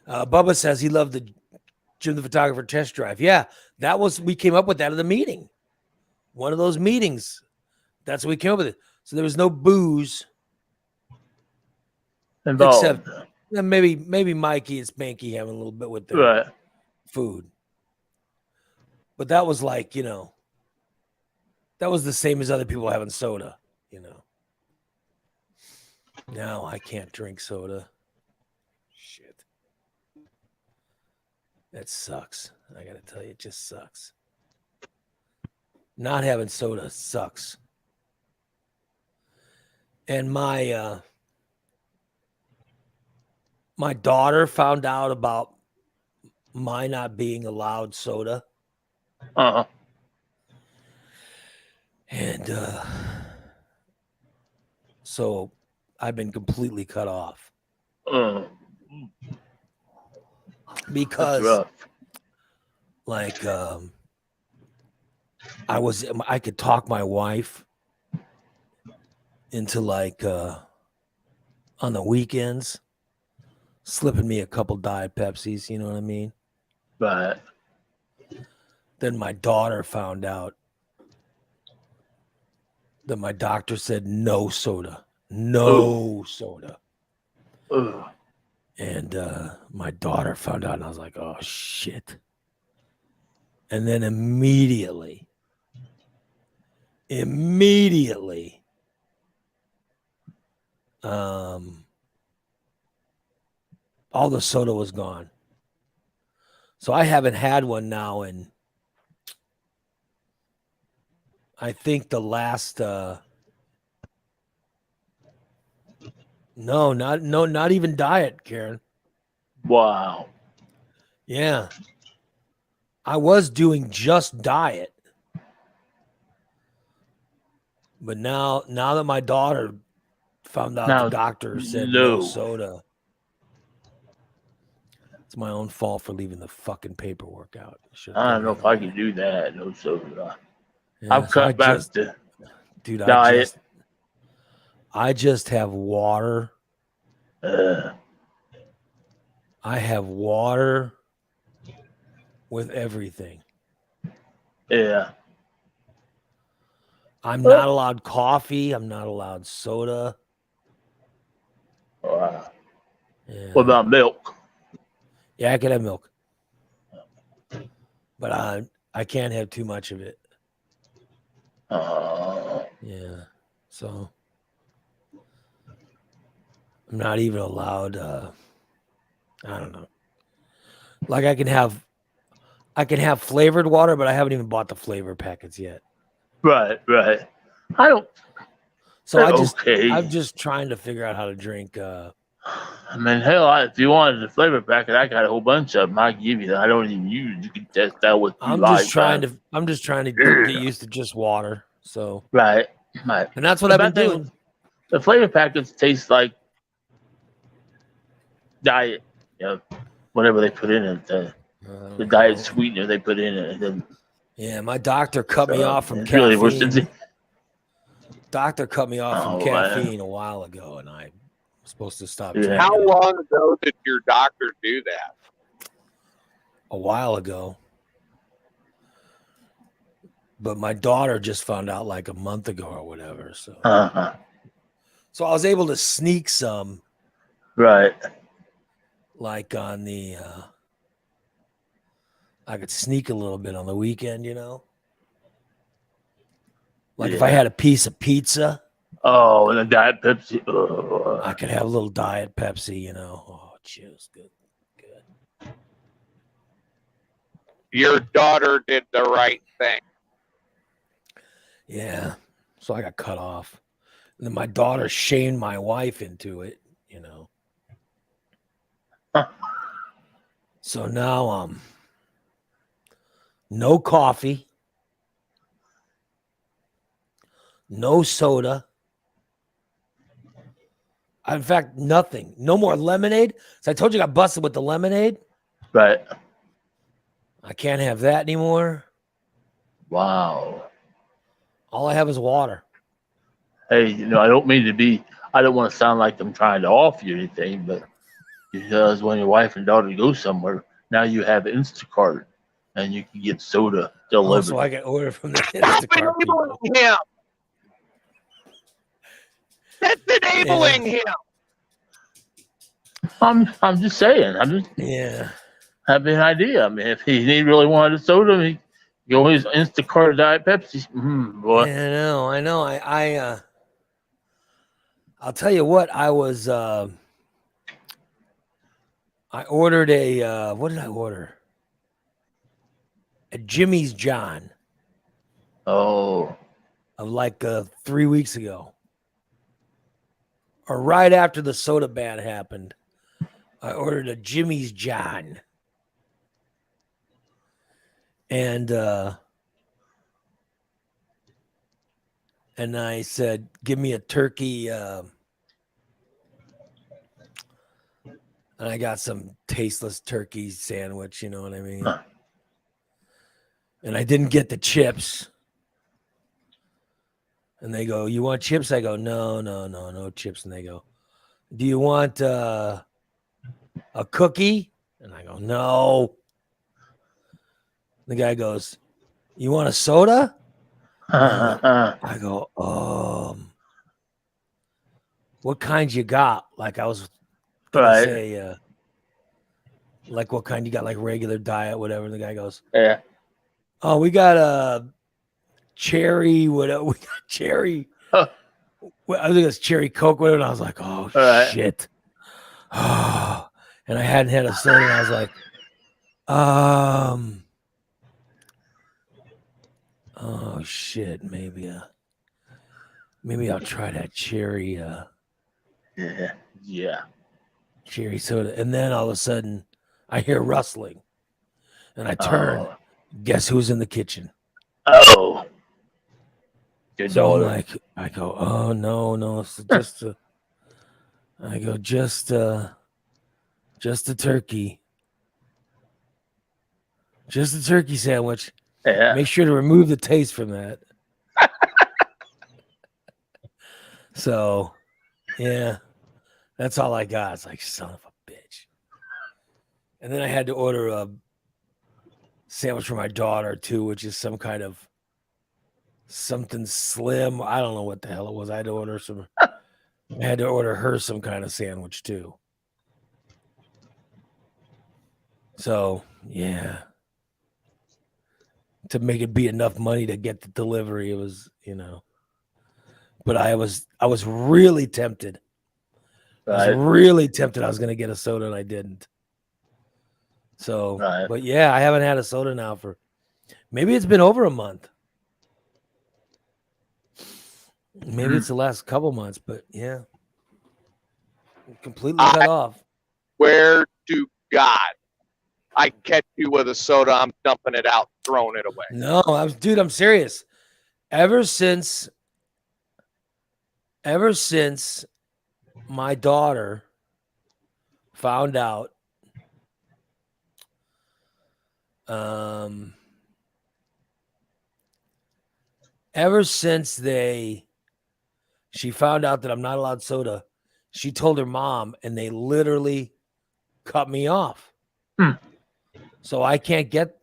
Bubba says he loved the Jim the Photographer test drive. Yeah, we came up with that at the meeting. One of those meetings. That's what we came up with it. So there was no booze. Involved. Except maybe Mikey and Spanky having a little bit with their Right. food. But that was like, that was the same as other people having soda, Now I can't drink soda. Shit. That sucks. I got to tell you, it just sucks. Not having soda sucks. And my daughter found out about my not being allowed soda. Uh-huh. And so I've been completely cut off That's because rough. like I could talk my wife into like on the weekends slipping me a couple Diet Pepsis, you know what I mean? Right. Then my daughter found out that my doctor said no soda. No soda. Ugh. And my daughter found out, and I was like, oh, shit. And then immediately, all the soda was gone. So I haven't had one now in, I think the last Not even diet, Karen. Wow. Yeah. I was doing just diet. But now that my daughter found out Now, the doctor said no no. soda. It's my own fault for leaving the fucking paperwork out. I don't know if I can do that. No soda. Yeah, I've so cut back to dude, diet. I just have water. Uh, I have water with everything. yeah. I'm not allowed coffee. I'm not allowed soda. Wow. Yeah. What about milk? Yeah, I can have milk. But I can't have too much of it. Yeah. So I'm not even allowed I don't know. Like I can have flavored water, but I haven't even bought the flavor packets yet. Right. I don't. So Okay. I'm just trying to figure out how to drink I mean, hell, if you wanted the flavor packet, I got a whole bunch of them. I give you that. I don't even use. You can test out what you I'm like. just trying to get used to just water. So Right. and that's what The I've been bad thing doing. with the flavor packets taste like diet. You know, whatever they put in it, the diet sweetener they put in it. And then, Yeah, my doctor cut me off from it's really worse. caffeine. Doctor cut me off from Oh, caffeine man. a while ago, and I'm supposed to stop Yeah. drinking. How long ago did your doctor do that? A while ago. But my daughter just found out like a month ago or whatever. So so I was able to sneak some Right. like on the I could sneak a little bit on the weekend, you know? Like if I Yeah. had a piece of pizza, Oh, and the diet Pepsi. Oh. I could have a little diet Pepsi, you know. Oh, cheers, good. Your daughter did the right thing. Yeah. So I got cut off. And then my daughter shamed my wife into it, you know. So now no coffee, no soda. In fact, nothing. No more lemonade. So I told you I got busted with the lemonade. Right. I can't have that anymore. Wow. All I have is water. Hey, I don't mean to be. I don't want to sound like I'm trying to offer you anything, but because when your wife and daughter go somewhere, now you have Instacart, and you can get soda delivered. So I can order from the Stop Instacart people. enabling him. That's enabling him. I'm just saying. I'm just having an idea. I mean, if he really wanted a soda, he can always Instacart Diet Pepsi. Boy. Yeah, I know. I'll tell you what. I was. I ordered a. What did I order? A Jimmy's John. Oh. Of like 3 weeks ago, or right after the soda ban happened. I ordered a Jimmy's John. And I said, give me a turkey. And I got some tasteless turkey sandwich, you know what I mean? And I didn't get the chips. And they go, you want chips? I go, no chips. And they go, do you want a cookie? And I go, no. The guy goes, you want a soda? I go, what kind you got? Like I was gonna say, like what kind you got? Like regular diet, whatever. And the guy goes, yeah. Oh, we got a cherry, whatever. We got cherry. Well, I think it's cherry Coke, whatever. And I was like, oh shit. And I hadn't had a soda. And I was like, oh shit, maybe I'll try that cherry. Yeah. Yeah. cherry soda. And then all of a sudden, I hear rustling. And I turn. Oh. Guess who's in the kitchen? Oh. Your So I'm daughter. like, I go, oh, no. It's just a, I go, just a turkey. Just a turkey sandwich. Yeah. Make sure to remove the taste from that. So, yeah, that's all I got. It's like, son of a bitch. And then I had to order a sandwich for my daughter, too, which is some kind of something slim. I don't know what the hell it was. I had to order her some kind of sandwich, too. So, yeah. To make it be enough money to get the delivery, it was, but I was really tempted. I was Right. really tempted I was going to get a soda and I didn't. So, Right. but yeah, I haven't had a soda now for maybe it's been over a month. Maybe it's the last couple months, but yeah. Completely cut off. Where to God, I catch you with a soda, I'm dumping it out, throwing it away. No, I'm serious. Ever since my daughter found out ever since she found out that I'm not allowed soda, she told her mom and they literally cut me off. So I can't get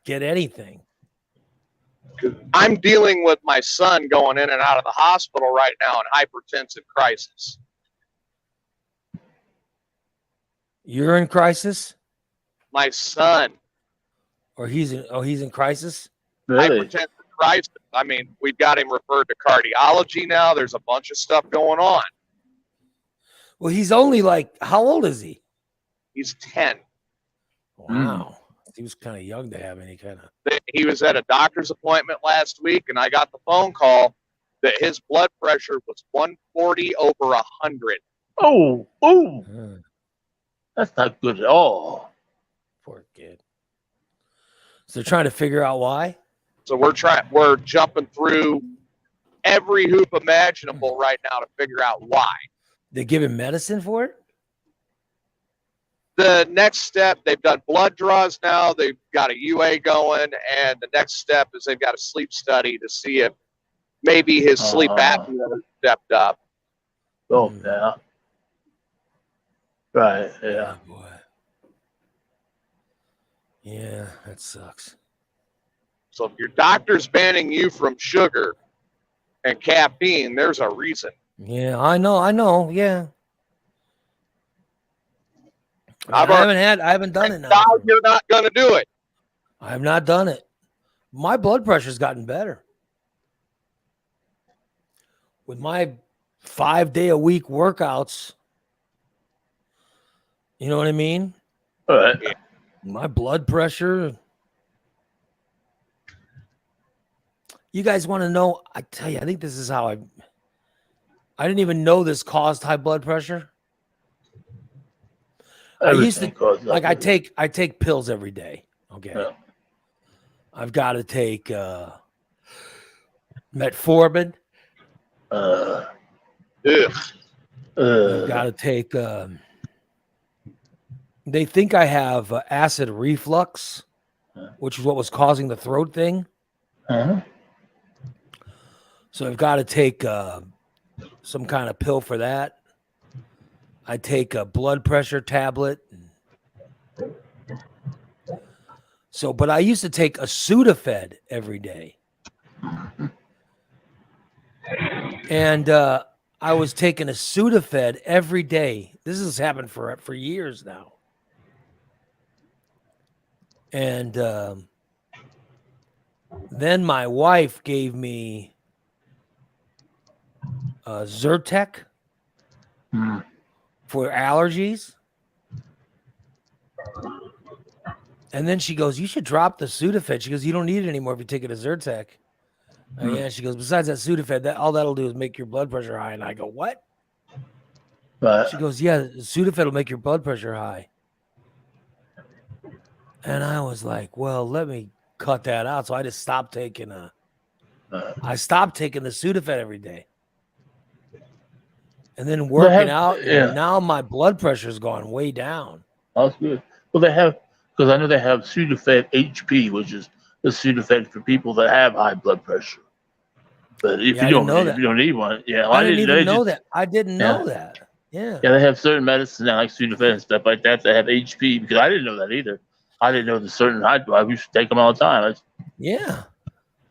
anything. I'm dealing with my son going in and out of the hospital right now in hypertensive crisis. You're in crisis? My son, Or he's in crisis? Really? hypertensive crisis. I mean, we've got him referred to cardiology now. There's a bunch of stuff going on. Well, he's only like, how old is he? He's 10. Wow. He was kind of young to have any kind of. He was at a doctor's appointment last week, and I got the phone call that his blood pressure was 140 over 100. Oh. That's not good at all. Poor kid. So they're trying to figure out why? So we're jumping through every hoop imaginable right now to figure out why. They give him medicine for it? The next step, they've done blood draws now. They've got a UA going, and the next step is they've got a sleep study to see if maybe his sleep apnea has stepped up. Oh, yeah. Right, yeah. Oh, boy. Yeah, that sucks. So if your doctor's banning you from sugar and caffeine, there's a reason. Yeah, I know. Yeah. I haven't done it now. Now you're not going to do it. I have not done it. My blood pressure's gotten better. With my 5-day-a-week workouts, you know what I mean? All right. My blood pressure. You guys want to know? I tell you, I think this is how I didn't even know this caused high blood pressure. I used to like I take pills every day. Okay. Yeah. I've got to take metformin. Ugh. I've got to take they think I have acid reflux, which is what was causing the throat thing. Uh-huh. So I've got to take some kind of pill for that. I take a blood pressure tablet. So, but I used to take a Sudafed every day. And I was taking a Sudafed every day. This has happened for years now. And then my wife gave me Zyrtec for allergies. And then she goes, you should drop the Sudafed. She goes, you don't need it anymore if you take it as Zyrtec. Yeah, she goes, besides that Sudafed, all that'll do is make your blood pressure high. And I go, what? But She goes, yeah, Sudafed will make your blood pressure high. And I was like, well, let me cut that out. So I just stopped taking I stopped taking the Sudafed every day. And then working out, yeah, now my blood pressure's gone way down. that's good. Well, they have, because I know they have Sudafed HP, which is the Sudafed for people that have high blood pressure. But if Yeah, I you didn't know don't, if that. you don't need one, yeah, well, I didn't even know just, that. I didn't Yeah. know that. Yeah. Yeah, they have certain medicines now, like Sudafed and stuff like that, that have HP. Because I didn't know that either. I didn't know the certain high. I used to take them all the time. Yeah.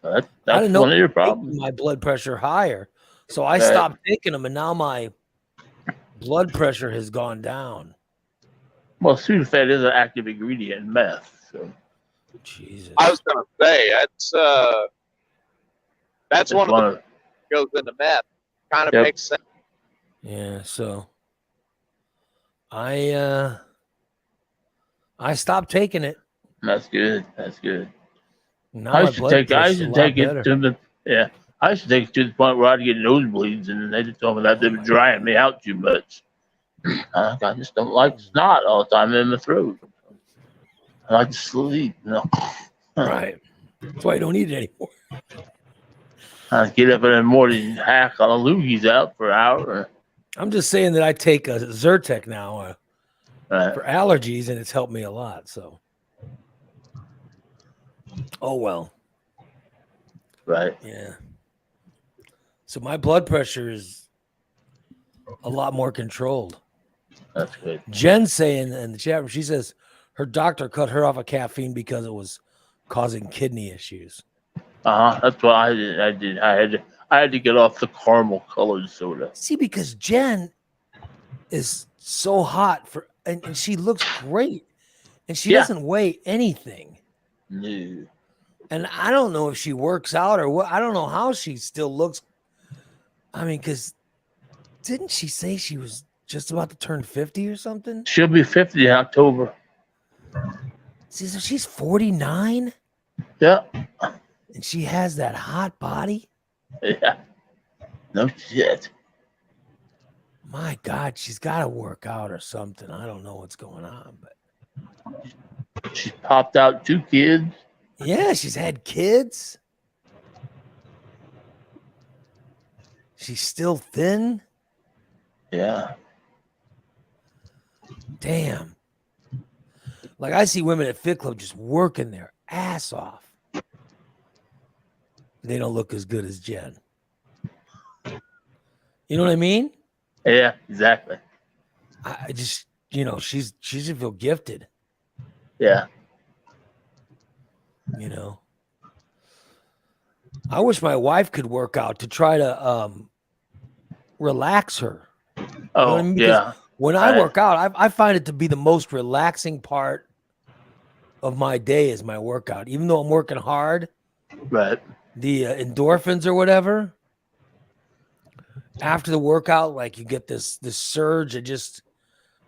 That's I didn't know one of your it would make problems. my blood pressure higher. So I Right. stopped taking them, and now my blood pressure has gone down. Well, Sudafed is an active ingredient in meth. So Jesus. I was going to say that's it's one of one the of goes into meth. Kind of Yep. makes sense. Yeah. So I stopped taking it. that's good. That's good. Now I my should blood take pressure's a lot it better. to the I should take it to the point where I'd get nosebleeds, and they just told me that they Oh were my drying God. me out too much. I just don't like snot all the time in my throat. I like to sleep. Right. That's why I don't eat it anymore. I get up in the morning, hack all the loogies out for an hour. I'm just saying that I take a Zyrtec now Right. for allergies, and it's helped me a lot. So, oh well. Right. Yeah. So my blood pressure is a lot more controlled. That's good. Jen's saying in the chat room, she says her doctor cut her off of caffeine because it was causing kidney issues. That's what I did. I had to get off the caramel colored soda. See, because Jen is so hot and she looks great, and she Yeah. doesn't weigh anything. No. And I don't know if she works out or what. I don't know how she still looks. I mean, because didn't she say she was just about to turn 50 or something? She'll be 50 in October. See, so she's 49 Yeah. and she has that hot body. Yeah. No shit. My God, she's got to work out or something. I don't know what's going on, but She popped out 2 kids. yeah, she's had kids. She's still thin. Yeah. Damn. Like I see women at Fit Club just working their ass off. They don't look as good as Jen. You know what I mean? Yeah, exactly. I just, she should feel gifted, Yeah. I wish my wife could work out to try to relax her. Oh, You know what I mean? Because yeah. when I Right. work out, I find it to be the most relaxing part of my day is my workout. Even though I'm working hard, Right. the endorphins or whatever, after the workout, like you get this surge.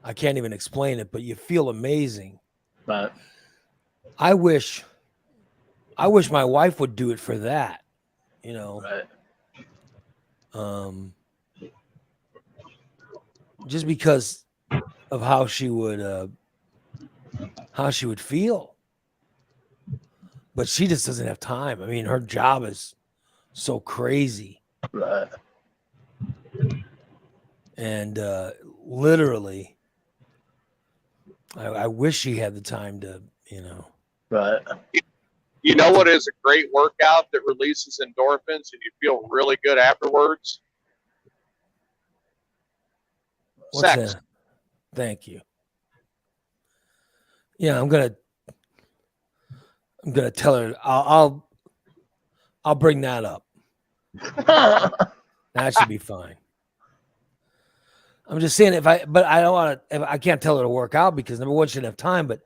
I can't even explain it, but you feel amazing. Right. I wish my wife would do it for that, Right. just because of how she would feel. But she just doesn't have time. I mean, her job is so crazy. Right. And literally, I wish she had the time to, Right. You know what is a great workout that releases endorphins and you feel really good afterwards? what's Sex. that? Thank you. Yeah, I'm gonna tell her. I'll bring that up. That should be fine. I'm just saying but I don't want to. I can't tell her to work out because number one, she didn't have time. But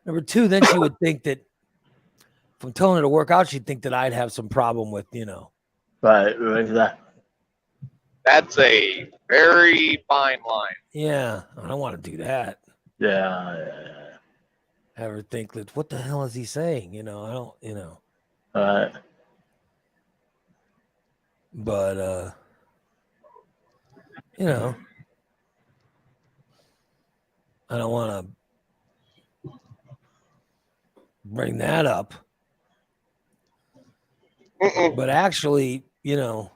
number two, then she would think that if I'm telling her to work out, she'd think that I'd have some problem with, Right. Exactly. That's a very fine line. Yeah, I don't want to do that. Yeah. Have her think that what the hell is he saying? I don't. Right. But I don't want to bring that up. Mm-mm. But actually, you'd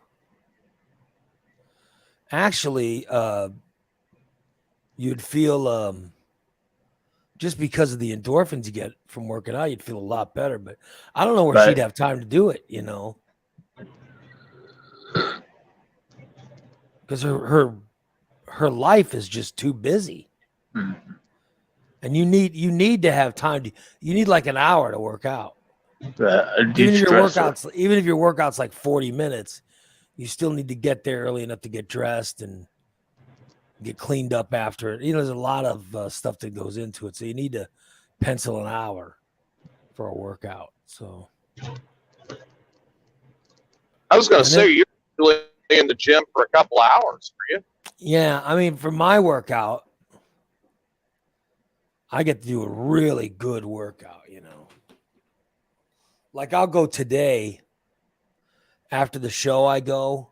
feel just because of the endorphins you get from working out, you'd feel a lot better. But I don't know where Right. she'd have time to do it, because her life is just too busy. Mhm. And you need to have time. You need like an hour to work out. A Even if de-stressor. your workout's like 40 minutes, you still need to get there early enough to get dressed and get cleaned up after it. There's a lot of stuff that goes into it, so you need to pencil an hour for a workout. So I was going And to say then- you're usually in the gym for a couple hours, are you? yeah, I mean, for my workout, I get to do a really good workout. Like I'll go today. After the show, I go,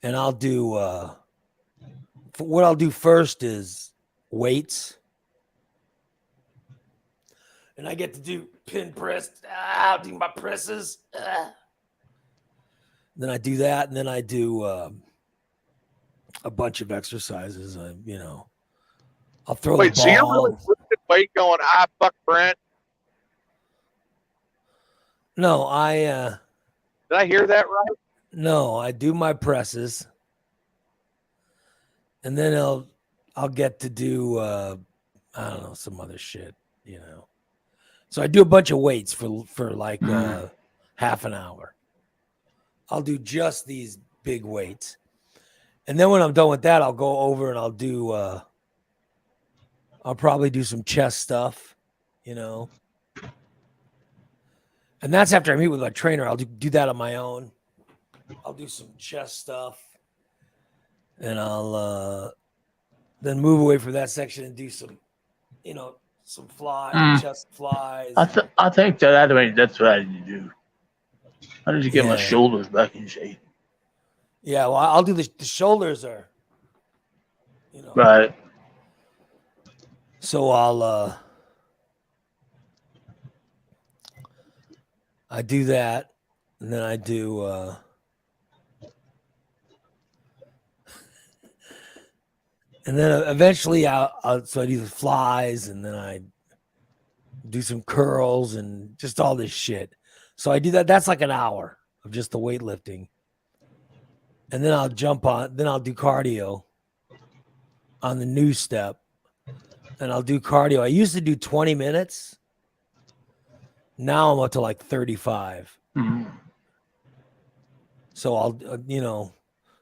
and I'll do. What I'll do first is weights. And I get to do pin press. I'll do my presses. Then I do that, and then I do a bunch of exercises. I'll throw Wait, the so you're ball. really lifting weight going, fuck Brent? No, Did I hear that right? I do my presses, and then I'll get to do I don't know, some other shit. So I do a bunch of weights for like half an hour. I'll do just these big weights. And then when I'm done with that, I'll go over and I'll do I'll probably do some chest stuff, And that's after I meet with my trainer. I'll do that on my own. I'll do some chest stuff. And I'll then move away from that section and do some, some chest flies. I think that's what I need to do. I need to get my Yeah. shoulders back in shape. Yeah, well, I'll do the shoulders are, Right. So I'll I do that, and then I do and then eventually so I do the flies, and then I do some curls and just all this shit. So I do that. That's like an hour of just the weightlifting. And then I'll do cardio on the new step. And I'll do cardio. I used to do 20 minutes. Now I'm up to like 35. Mhm. So I'll,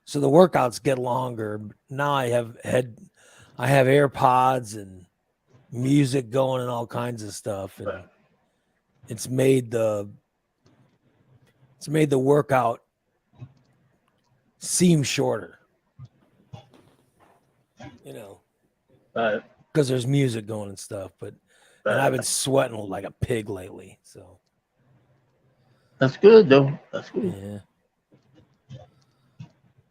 so the workouts get longer. Now I have AirPods and music going and all kinds of stuff. And Right. it's made the workout seem shorter, Right. because there's music going and stuff. But and Right. I've been sweating like a pig lately. So That's good though. That's good. yeah.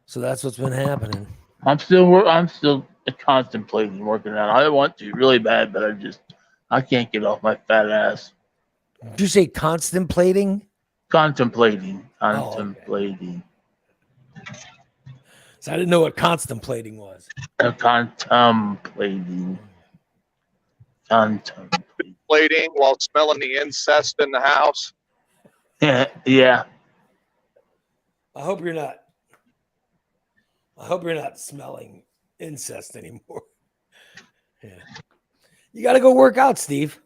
So that's what's been happening. I'm still contemplating working out. I want to really bad, but I can't get off my fat ass. Did you say contemplating? Contemplating. Okay. So I didn't know what contemplating was. Contemplating. Plating while smelling the incest in the house. Yeah. I hope you're not smelling incest anymore. Yeah. You got to go work out, Steve.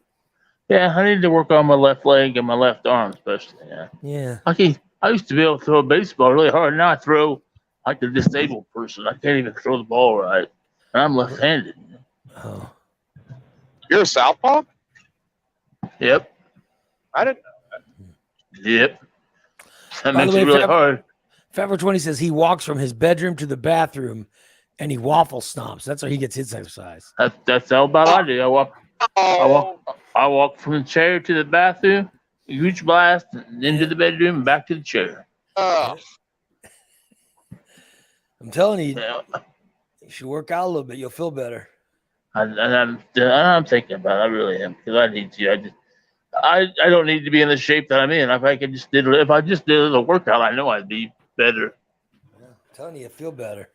Yeah, I need to work on my left leg and my left arm, especially. Yeah. Yeah. I used to be able to throw a baseball really hard. Now I throw like a disabled person. I can't even throw the ball right. And I'm left-handed. Oh. You're a southpaw? Yep. I didn't. Yep. That By the makes way, it really Fab- hard. Fabber 20 says he walks from his bedroom to the bathroom and he waffle stomps. That's how he gets his exercise. That's all about I do. Oh, I walk from the chair to the bathroom, huge blast, and into the bedroom and back to the chair. oh. I'm telling you, Yeah. you should work out a little bit. You'll feel better. I'm thinking about it. I really am, because I need to. I don't need to be in the shape that I'm in. If I just did a little workout, I know I'd be better. Yeah, I'm telling you, feel better.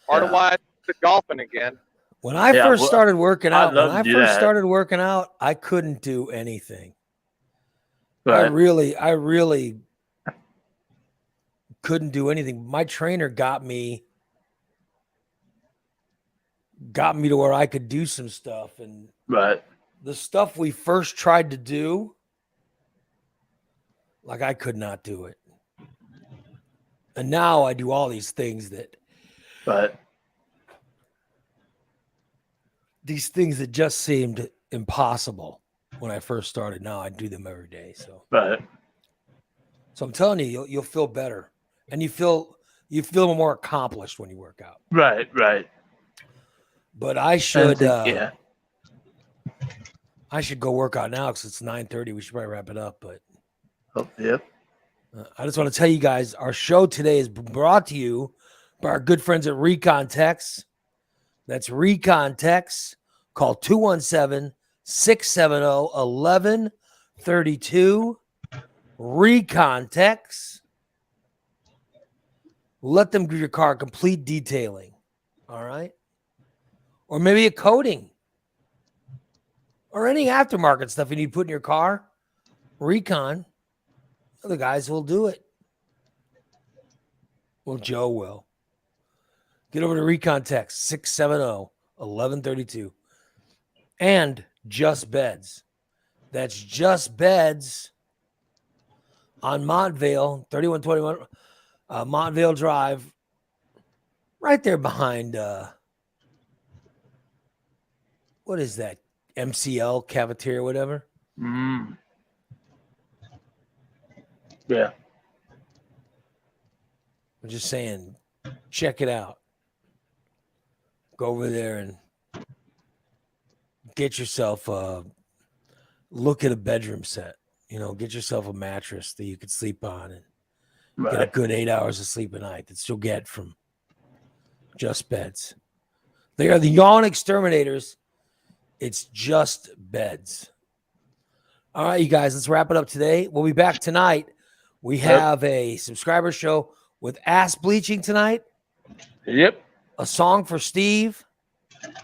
Part of Yeah. why I started golfing again. When I Yeah, first well, started working I'd out, love to do that. started working out, I couldn't do anything. I But really couldn't do anything. My trainer got me to where I could do some stuff, and right, the stuff we first tried to do, like I could not do it. And now I do all these things that just seemed impossible when I first started. Now I do them every day. So I'm telling you, you'll feel better, and you feel more accomplished when you work out. right. But I should I should go work out now because it's 9:30. We should probably wrap it up. But yep. I just want to tell you guys, our show today is brought to you by our good friends at Recon Techs. That's Recon Techs. Call 217-670-1132. Recon Techs. Let them give your car complete detailing. All right. Or maybe a coating. Or any aftermarket stuff you need to put in your car. Recon. The guys will do it. Well, Joe will. Get over to Recon Tech, 670-1132. And Just Beds. That's Just Beds on Montvale, 3121 Montvale Drive. Right there behind, what is that? MCL cafeteria, whatever. Yeah. I'm just saying, check it out. Go over there and get yourself look at a bedroom set. Get yourself a mattress that you could sleep on and get a good 8 hours of sleep a night. That you'll get from Just Beds. They are the yawn exterminators. It's Just Beds. All right, you guys, let's wrap it up today. We'll be back tonight. We have a subscriber show with ass bleaching tonight. Yep. A song for Steve.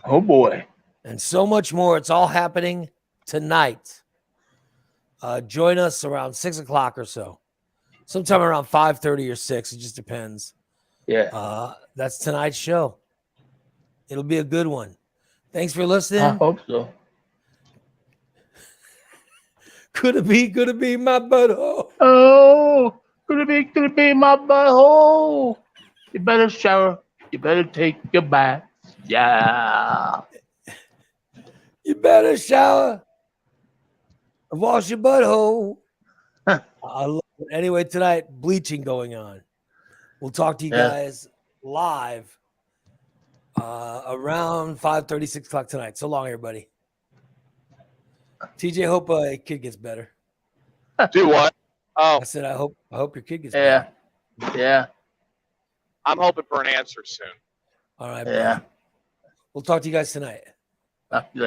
Oh boy. And so much more. It's all happening tonight. Join us around 6 o'clock or so. Sometime around 5:30 or 6. It just depends. Yeah. That's tonight's show. It'll be a good one. Thanks for listening. I hope so. Could it be my butthole? Oh, could it be my butthole? You better shower. You better take your bath. Yeah. You better shower. Wash your butthole. I love it. Anyway, tonight, bleaching going on. We'll talk to you guys live around 5:30, 6 o'clock tonight. So long, everybody. TJ, hope a kid gets better. Do what? Oh, I said, I hope your kid gets better. Yeah. I'm hoping for an answer soon. All right. Yeah. We'll talk to you guys tonight.